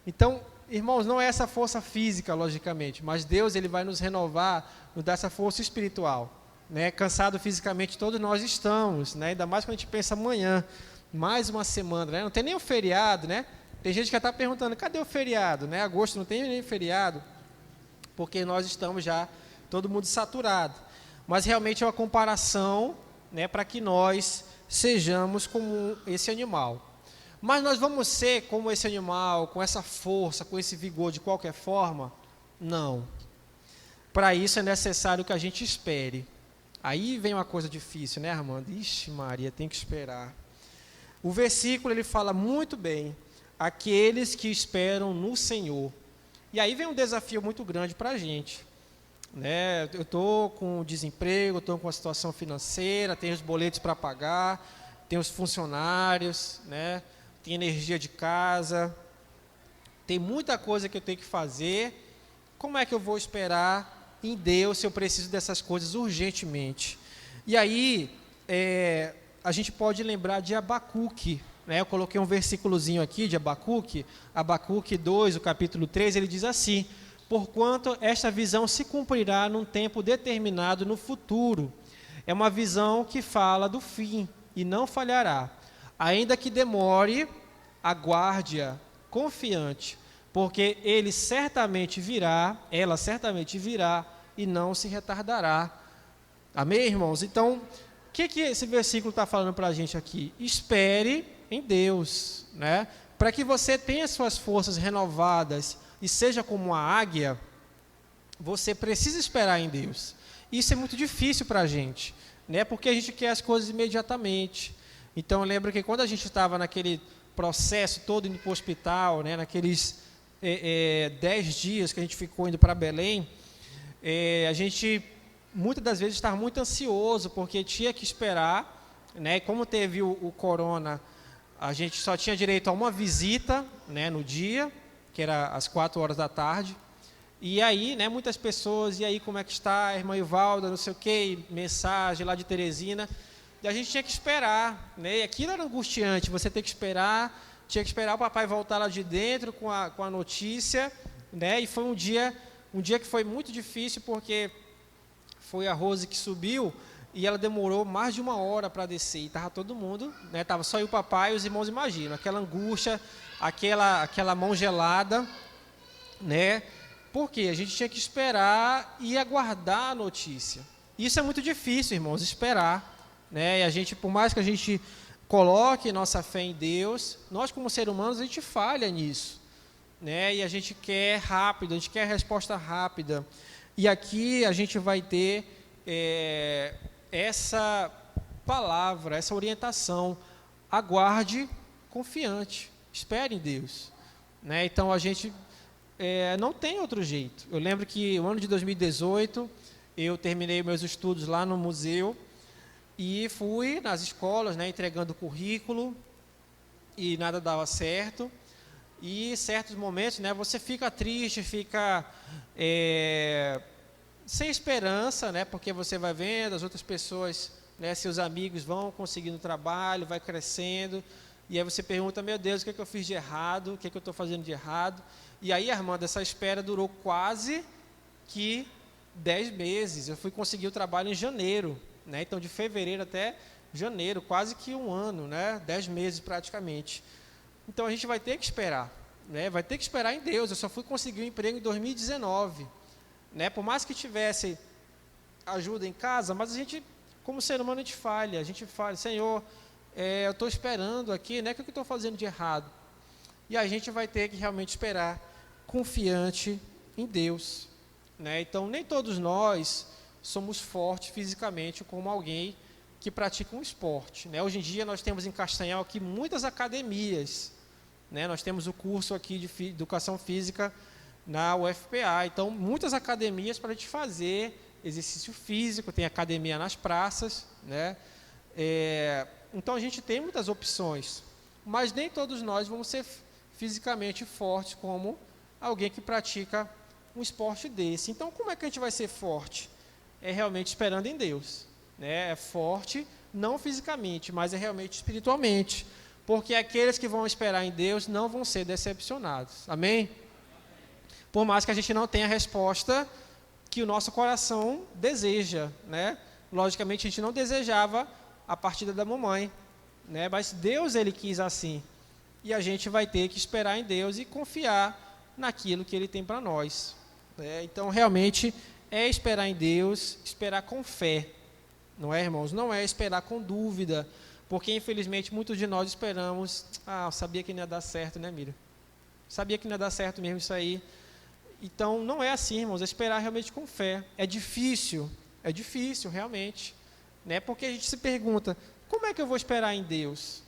Então, irmãos, não é essa força física, logicamente, mas Deus, ele vai nos renovar, nos dar essa força espiritual, né? Cansado fisicamente todos nós estamos, né? Ainda mais quando a gente pensa amanhã, mais uma semana, né? Não tem nem o feriado, né? Tem gente que já está perguntando, cadê o feriado? Né? Agosto não tem nem feriado, porque nós estamos já, todo mundo saturado. Mas realmente é uma comparação, né, para que nós sejamos como esse animal. Mas nós vamos ser como esse animal, com essa força, com esse vigor de qualquer forma? Não. Para isso é necessário que a gente espere. Aí vem uma coisa difícil, né, Armando? Ixi, Maria, tem que esperar. O versículo, ele fala muito bem, aqueles que esperam no Senhor. E aí vem um desafio muito grande para a gente, né? Eu estou com desemprego, estou com a situação financeira, tenho os boletos para pagar, tenho os funcionários, né? Tem energia de casa, tem muita coisa que eu tenho que fazer. Como é que eu vou esperar em Deus se eu preciso dessas coisas urgentemente? E aí, a gente pode lembrar de Abacuque, né? Eu coloquei um versículozinho aqui de Abacuque, Abacuque 2, o capítulo 3, ele diz assim: porquanto esta visão se cumprirá num tempo determinado no futuro. É uma visão que fala do fim e não falhará. Ainda que demore, aguarde-a confiante, porque ele certamente virá, ela certamente virá e não se retardará. Amém, irmãos? Então, o que esse versículo está falando para a gente aqui? Espere em Deus, né? Para que você tenha suas forças renovadas e seja como a águia, você precisa esperar em Deus. Isso é muito difícil para a gente, né? Porque a gente quer as coisas imediatamente. Então, eu lembro que quando a gente estava naquele processo todo indo para o hospital, né? Naqueles 10 dias que a gente ficou indo para Belém, a gente muitas das vezes estava muito ansioso, porque tinha que esperar, né? Como teve o corona, a gente só tinha direito a uma visita, né, no dia, que era às 4 horas da tarde. E aí, né, muitas pessoas, e aí como é que está a irmã Ivalda, não sei o quê, mensagem lá de Teresina. E a gente tinha que esperar, né? E aquilo era angustiante, você tinha que esperar o papai voltar lá de dentro com a notícia, né? E foi um dia que foi muito difícil, porque foi a Rose que subiu, e ela demorou mais de 1 hora para descer, e estava todo mundo, né? Estava só eu, o papai e os irmãos, imaginam, aquela angústia, aquela mão gelada, né? Porque a gente tinha que esperar e aguardar a notícia. Isso é muito difícil, irmãos, esperar, né? E a gente, por mais que a gente coloque nossa fé em Deus, nós como seres humanos, a gente falha nisso, né? E a gente quer rápido, a gente quer resposta rápida. E aqui a gente vai ter essa palavra, essa orientação. aguarde confiante, espere em Deus, né? Então a gente não tem outro jeito. Eu lembro que no ano de 2018 eu terminei meus estudos lá no museu e fui nas escolas, né, entregando currículo e nada dava certo. E em certos momentos, né, você fica triste, fica sem esperança, né, porque você vai vendo as outras pessoas, né, seus amigos vão conseguindo trabalho, vai crescendo, e aí você pergunta, meu Deus, o que é que eu fiz de errado? O que é que eu estou fazendo de errado? E aí, Armando, essa espera durou quase que 10 meses. Eu fui conseguir o trabalho em janeiro, né? Então, de fevereiro até janeiro, quase que um ano, né? 10 meses praticamente. Então, a gente vai ter que esperar, né? Vai ter que esperar em Deus. Eu só fui conseguir um emprego em 2019, né? Por mais que tivesse ajuda em casa, mas a gente, como ser humano, a gente falha, Senhor, eu estou esperando aqui, né? O que eu estou fazendo de errado? E a gente vai ter que realmente esperar confiante em Deus, né? Então, nem todos nós somos fortes fisicamente como alguém que pratica um esporte, né? Hoje em dia nós temos em Castanhal aqui muitas academias, né? Nós temos o curso aqui de Educação Física na UFPA, então muitas academias para a gente fazer exercício físico, tem academia nas praças, né? Então a gente tem muitas opções, mas nem todos nós vamos ser fisicamente fortes como alguém que pratica um esporte desse. Então, como é que a gente vai ser forte? É realmente esperando em Deus, né? É forte, não fisicamente, mas é realmente espiritualmente, porque aqueles que vão esperar em Deus não vão ser decepcionados. Amém? Por mais que a gente não tenha a resposta que o nosso coração deseja, né? Logicamente, a gente não desejava a partida da mamãe, né? Mas Deus, Ele quis assim. E a gente vai ter que esperar em Deus e confiar naquilo que Ele tem para nós, né? Então, realmente, é esperar em Deus, esperar com fé, não é, irmãos? Não é esperar com dúvida, porque, infelizmente, muitos de nós esperamos, eu sabia que não ia dar certo, né, Miriam? Sabia que não ia dar certo mesmo isso aí. Então, não é assim, irmãos, é esperar realmente com fé. É difícil realmente, né? Porque a gente se pergunta, como é que eu vou esperar em Deus?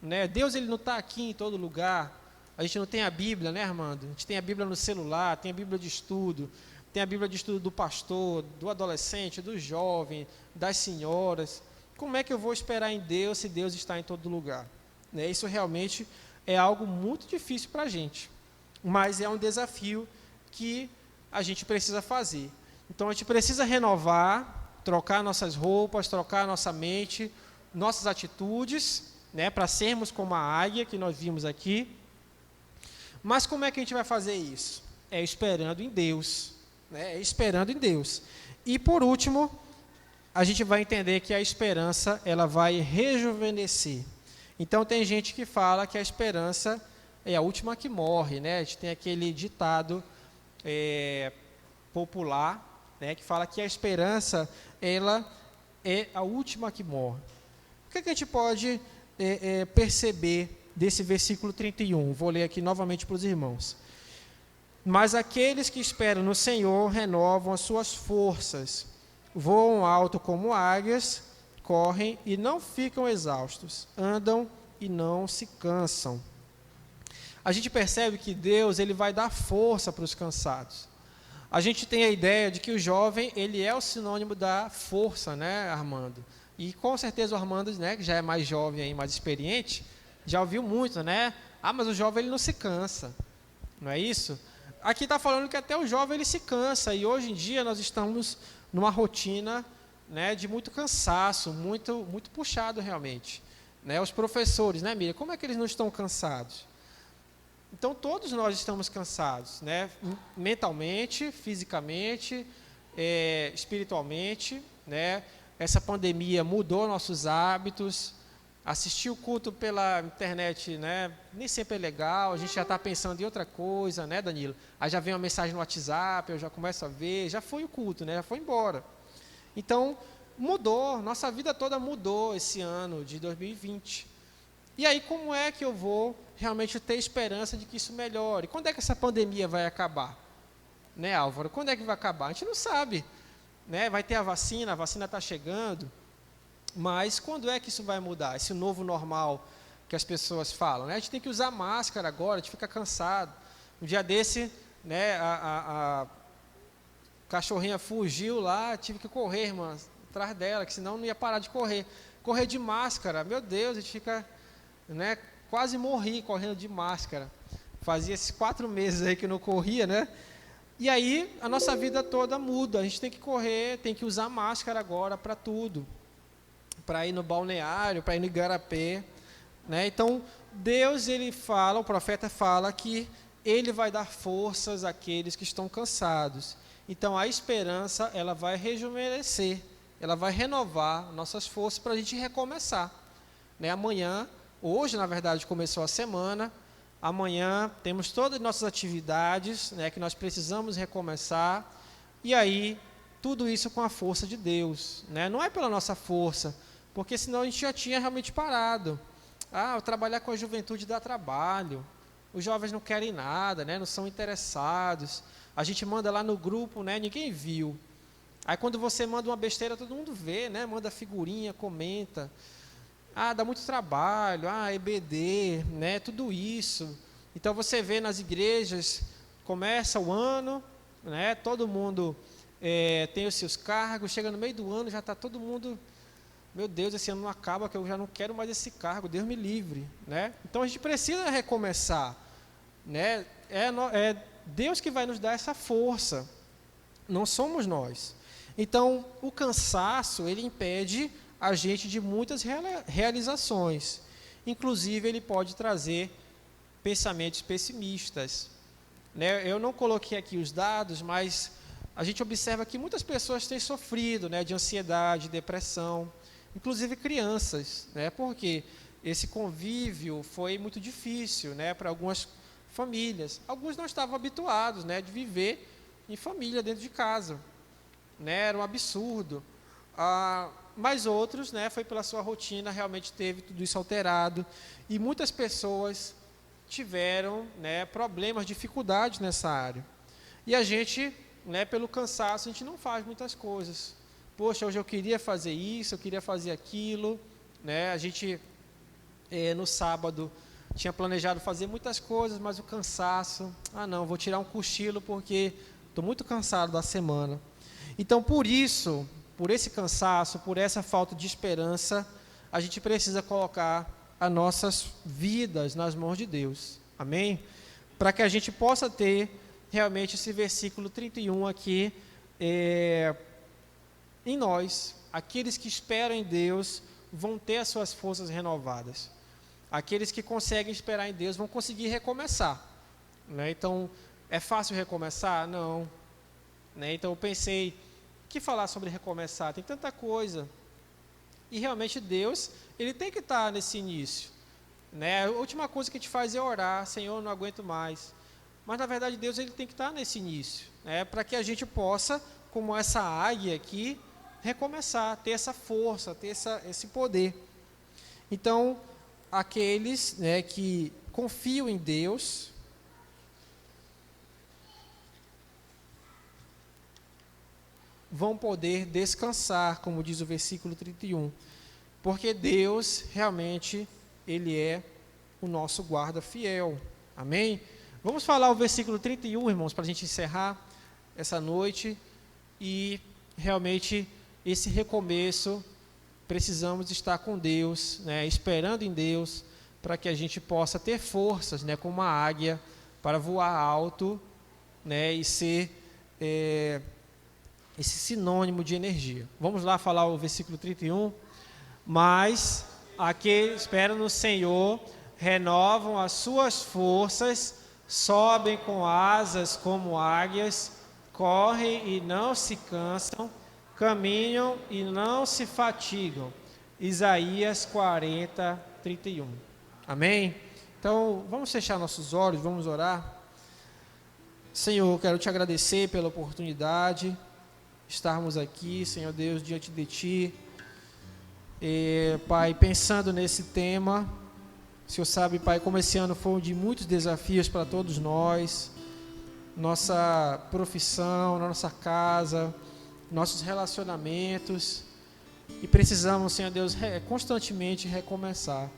Né? Deus, Ele não está aqui em todo lugar. A gente não tem a Bíblia, né, Armando? A gente tem a Bíblia no celular, tem a Bíblia de estudo, tem a Bíblia de estudo do pastor, do adolescente, do jovem, das senhoras. Como é que eu vou esperar em Deus se Deus está em todo lugar? Né? Isso realmente é algo muito difícil para a gente, mas é um desafio que a gente precisa fazer. Então, a gente precisa renovar, trocar nossas roupas, trocar nossa mente, nossas atitudes, né, para sermos como a águia que nós vimos aqui. Mas como é que a gente vai fazer isso? É esperando em Deus, né? É esperando em Deus. E por último, a gente vai entender que a esperança, ela vai rejuvenescer. Então tem gente que fala que a esperança é a última que morre, né? A gente tem aquele ditado popular, né, que fala que a esperança, ela é a última que morre. O que a gente pode perceber desse versículo 31? Vou ler aqui novamente para os irmãos. Mas aqueles que esperam no Senhor renovam as suas forças, voam alto como águias, correm e não ficam exaustos, andam e não se cansam. A gente percebe que Deus, Ele vai dar força para os cansados. A gente tem a ideia de que o jovem, ele é o sinônimo da força, né, Armando? E com certeza o Armando, né, que já é mais jovem aí, mais experiente, já ouviu muito, né? Mas o jovem, ele não se cansa, não é isso? Aqui está falando que até o jovem, ele se cansa, e hoje em dia nós estamos numa rotina, né, de muito cansaço, muito puxado realmente, né? Os professores, né, Miriam, como é que eles não estão cansados? Então, todos nós estamos cansados, né? Mentalmente, fisicamente, espiritualmente, né? Essa pandemia mudou nossos hábitos. Assistir o culto pela internet, né? Nem sempre é legal, a gente já está pensando em outra coisa, né, Danilo? Aí já vem uma mensagem no WhatsApp, eu já começo a ver, já foi o culto, né? Já foi embora. Então, mudou, nossa vida toda mudou esse ano de 2020. E aí, como é que eu vou realmente ter esperança de que isso melhore? Quando é que essa pandemia vai acabar? Né, Álvaro? Quando é que vai acabar? A gente não sabe, né? Vai ter a vacina está chegando, mas quando é que isso vai mudar? Esse novo normal que as pessoas falam, né? A gente tem que usar máscara agora, a gente fica cansado. Um dia desse, né, a cachorrinha fugiu lá, tive que correr, irmã, atrás dela, que senão não ia parar de correr. Correr de máscara, meu Deus, a gente fica, né, quase morri correndo de máscara. Fazia esses 4 meses aí que eu não corria, né? E aí a nossa vida toda muda, a gente tem que correr, tem que usar máscara agora para tudo. Para ir no balneário, para ir no igarapé, né? Então, Deus, ele fala, o profeta fala que ele vai dar forças àqueles que estão cansados. Então, a esperança, ela vai rejuvenescer, ela vai renovar nossas forças para a gente recomeçar, né? Amanhã, hoje, na verdade, começou a semana, amanhã temos todas as nossas atividades, né, que nós precisamos recomeçar, e aí, tudo isso com a força de Deus, né? Não é pela nossa força, porque senão a gente já tinha realmente parado. Trabalhar com a juventude dá trabalho, os jovens não querem nada, né? Não são interessados, a gente manda lá no grupo, né? Ninguém viu. Aí quando você manda uma besteira, todo mundo vê, né? Manda figurinha, comenta. Dá muito trabalho, EBD, né? Tudo isso. Então você vê nas igrejas, começa o ano, né? Todo mundo tem os seus cargos, chega no meio do ano, já está todo mundo, meu Deus, esse ano não acaba, que eu já não quero mais esse cargo, Deus me livre, né? Então a gente precisa recomeçar, né? É Deus que vai nos dar essa força, não somos nós. Então o cansaço, ele impede a gente de muitas realizações, inclusive ele pode trazer pensamentos pessimistas, né? Eu não coloquei aqui os dados, mas a gente observa que muitas pessoas têm sofrido, né, de ansiedade, depressão, inclusive crianças, né, porque esse convívio foi muito difícil, né, para algumas famílias. Alguns não estavam habituados, né, de viver em família dentro de casa, né, era um absurdo. Mas outros, né, foi pela sua rotina, realmente teve tudo isso alterado, e muitas pessoas tiveram, né, problemas, dificuldades nessa área. E a gente, né, pelo cansaço, a gente não faz muitas coisas. Poxa, hoje eu queria fazer isso, eu queria fazer aquilo, né? A gente, no sábado, tinha planejado fazer muitas coisas, mas o cansaço, não, vou tirar um cochilo porque estou muito cansado da semana. Então, por isso, por esse cansaço, por essa falta de esperança, a gente precisa colocar as nossas vidas nas mãos de Deus. Amém? Para que a gente possa ter realmente esse versículo 31 aqui em nós. Aqueles que esperam em Deus vão ter as suas forças renovadas. Aqueles que conseguem esperar em Deus vão conseguir recomeçar, né? Então, é fácil recomeçar? Não, né? Então eu pensei, que falar sobre recomeçar? Tem tanta coisa. E realmente Deus, ele tem que estar nesse início, né? A última coisa que a gente faz é orar, Senhor, não aguento mais. Mas na verdade Deus, ele tem que estar nesse início, né? Para que a gente possa, como essa águia aqui, recomeçar, ter essa força, ter esse poder. Então, aqueles, né, que confiam em Deus, vão poder descansar, como diz o versículo 31, porque Deus realmente, ele é o nosso guarda fiel. Amém? Vamos falar o versículo 31, irmãos, para a gente encerrar essa noite. E realmente esse recomeço, precisamos estar com Deus, né, esperando em Deus, para que a gente possa ter forças, né, como uma águia, para voar alto, né, e ser esse sinônimo de energia. Vamos lá falar o versículo 31. Mas aqueles que esperam no Senhor renovam as suas forças, sobem com asas como águias, correm e não se cansam, caminham e não se fatigam. Isaías 40, 31. Amém? Então, vamos fechar nossos olhos, vamos orar. Senhor, quero te agradecer pela oportunidade de estarmos aqui, Senhor Deus, diante de Ti. Pai, pensando nesse tema, o Senhor sabe, Pai, como esse ano foi um de muitos desafios para todos nós, nossa profissão, nossa casa, nossos relacionamentos, e precisamos, Senhor Deus, constantemente recomeçar.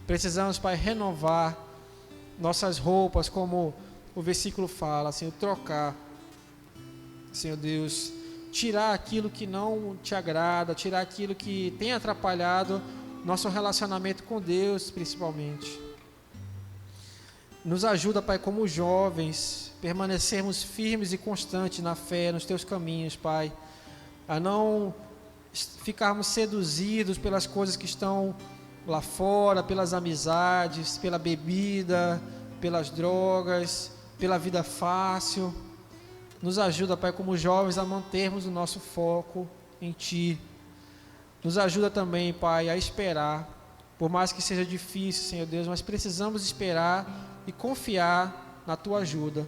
Precisamos, Pai, renovar nossas roupas, como o versículo fala, Senhor, trocar, Senhor Deus, tirar aquilo que não te agrada, tirar aquilo que tem atrapalhado nosso relacionamento com Deus, principalmente. Nos ajuda, Pai, como jovens, permanecermos firmes e constantes na fé, nos teus caminhos, Pai, a não ficarmos seduzidos pelas coisas que estão lá fora, pelas amizades, pela bebida, pelas drogas, pela vida fácil. Nos ajuda, Pai, como jovens, a mantermos o nosso foco em Ti. Nos ajuda também, Pai, a esperar, por mais que seja difícil, Senhor Deus, mas precisamos esperar e confiar na Tua ajuda,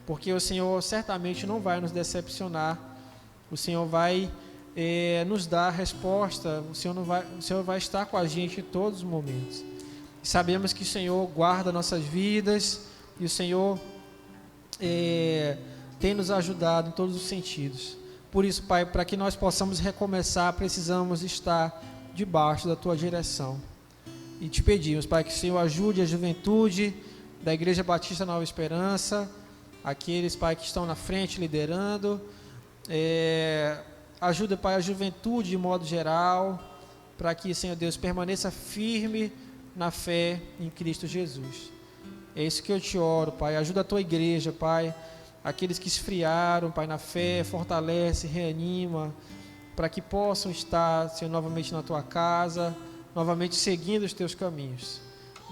porque o Senhor certamente não vai nos decepcionar. O Senhor vai nos dar a resposta, o Senhor vai estar com a gente em todos os momentos. E sabemos que o Senhor guarda nossas vidas e o Senhor tem nos ajudado em todos os sentidos. Por isso, Pai, para que nós possamos recomeçar, precisamos estar debaixo da Tua direção. E te pedimos, Pai, que o Senhor ajude a juventude da Igreja Batista Nova Esperança, aqueles, Pai, que estão na frente liderando. Ajuda, Pai, a juventude de modo geral, para que, Senhor Deus, permaneça firme na fé em Cristo Jesus. É isso que eu te oro, Pai. Ajuda a Tua igreja, Pai, aqueles que esfriaram, Pai, na fé, fortalece, reanima, para que possam estar, Senhor, novamente na Tua casa, novamente seguindo os Teus caminhos.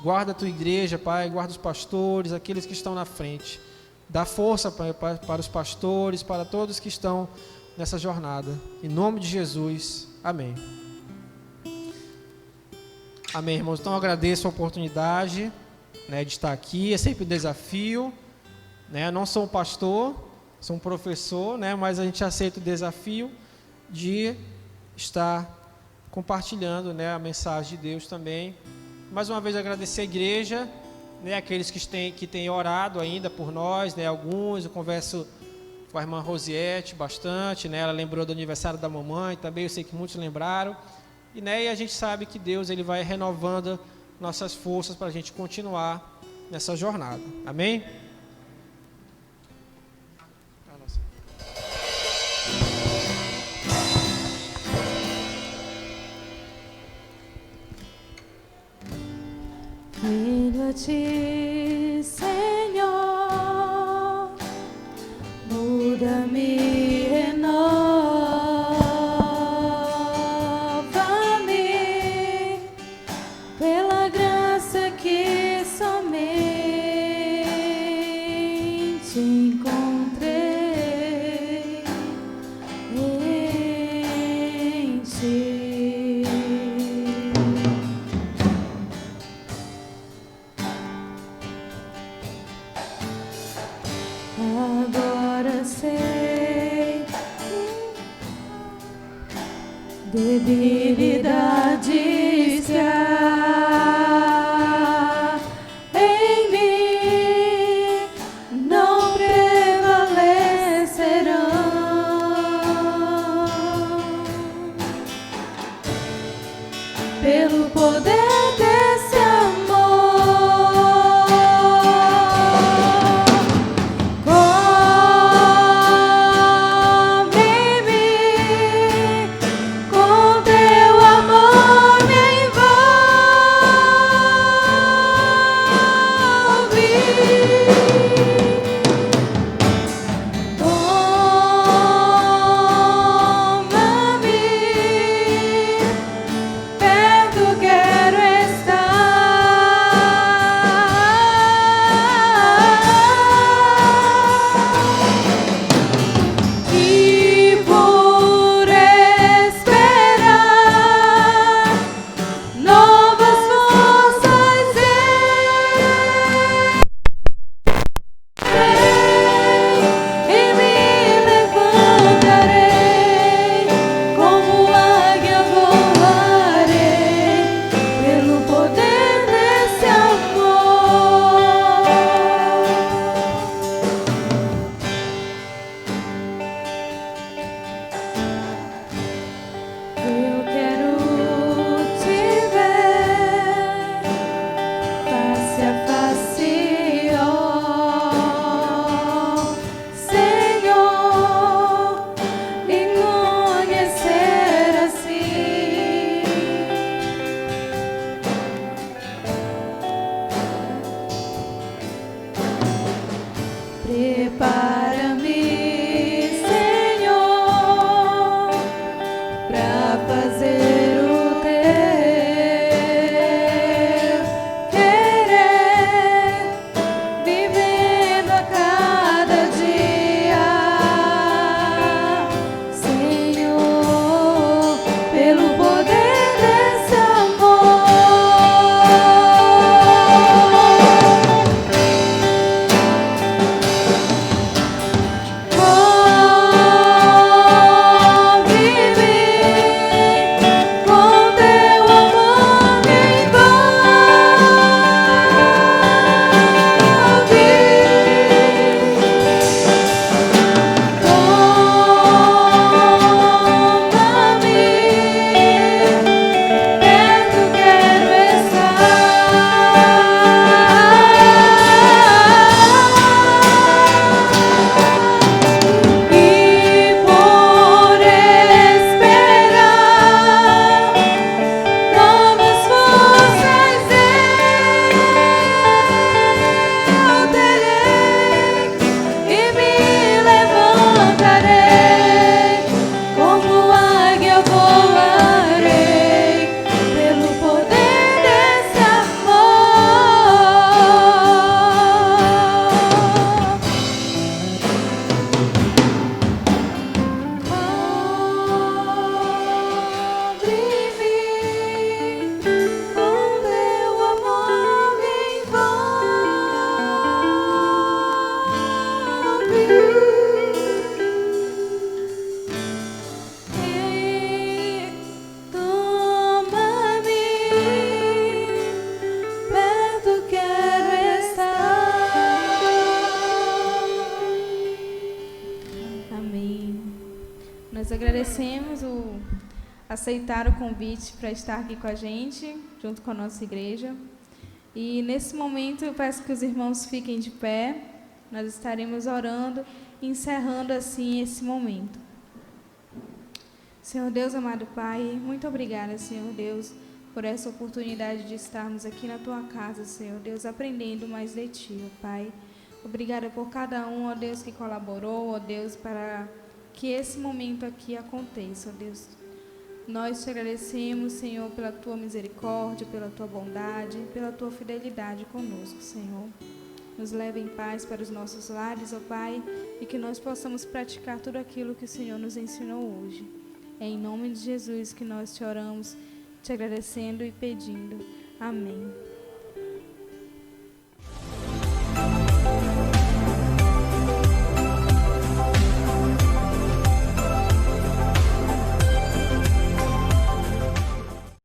Guarda a Tua igreja, Pai, guarda os pastores, aqueles que estão na frente. Dá força, Pai, para os pastores, para todos que estão nessa jornada. Em nome de Jesus. Amém. Amém, irmãos. Então, eu agradeço a oportunidade, de estar aqui. É sempre um desafio. Eu não sou um pastor, sou um professor, mas a gente aceita o desafio de estar compartilhando, a mensagem de Deus também. Mais uma vez, agradecer a igreja, aqueles que têm orado ainda por nós, alguns, eu converso com a irmã Rosiette bastante, ela lembrou do aniversário da mamãe, também eu sei que muitos lembraram, e a gente sabe que Deus ele vai renovando nossas forças para a gente continuar nessa jornada, amém? Venho a Ti, Senhor, muda-me, renova-me, pela graça que somente encontrei em Ti. Agora sei debilidades que há em mim não prevalecerão pelo poder desse amor. Perto quero Amém. Nós agradecemos aceitar o convite para estar aqui com a gente, junto com a nossa igreja. E nesse momento eu peço que os irmãos fiquem de pé. Nós estaremos orando e encerrando assim esse momento. Senhor Deus, amado Pai, muito obrigada, Senhor Deus, por essa oportunidade de estarmos aqui na Tua casa, Senhor Deus, aprendendo mais de Ti, ó Pai. Obrigada por cada um, ó Deus, que colaborou, ó Deus, para que esse momento aqui aconteça, ó Deus. Nós te agradecemos, Senhor, pela Tua misericórdia, pela Tua bondade, pela Tua fidelidade conosco, Senhor. Nos leva em paz para os nossos lares, ó Pai, e que nós possamos praticar tudo aquilo que o Senhor nos ensinou hoje. É em nome de Jesus que nós te oramos, te agradecendo e pedindo. Amém.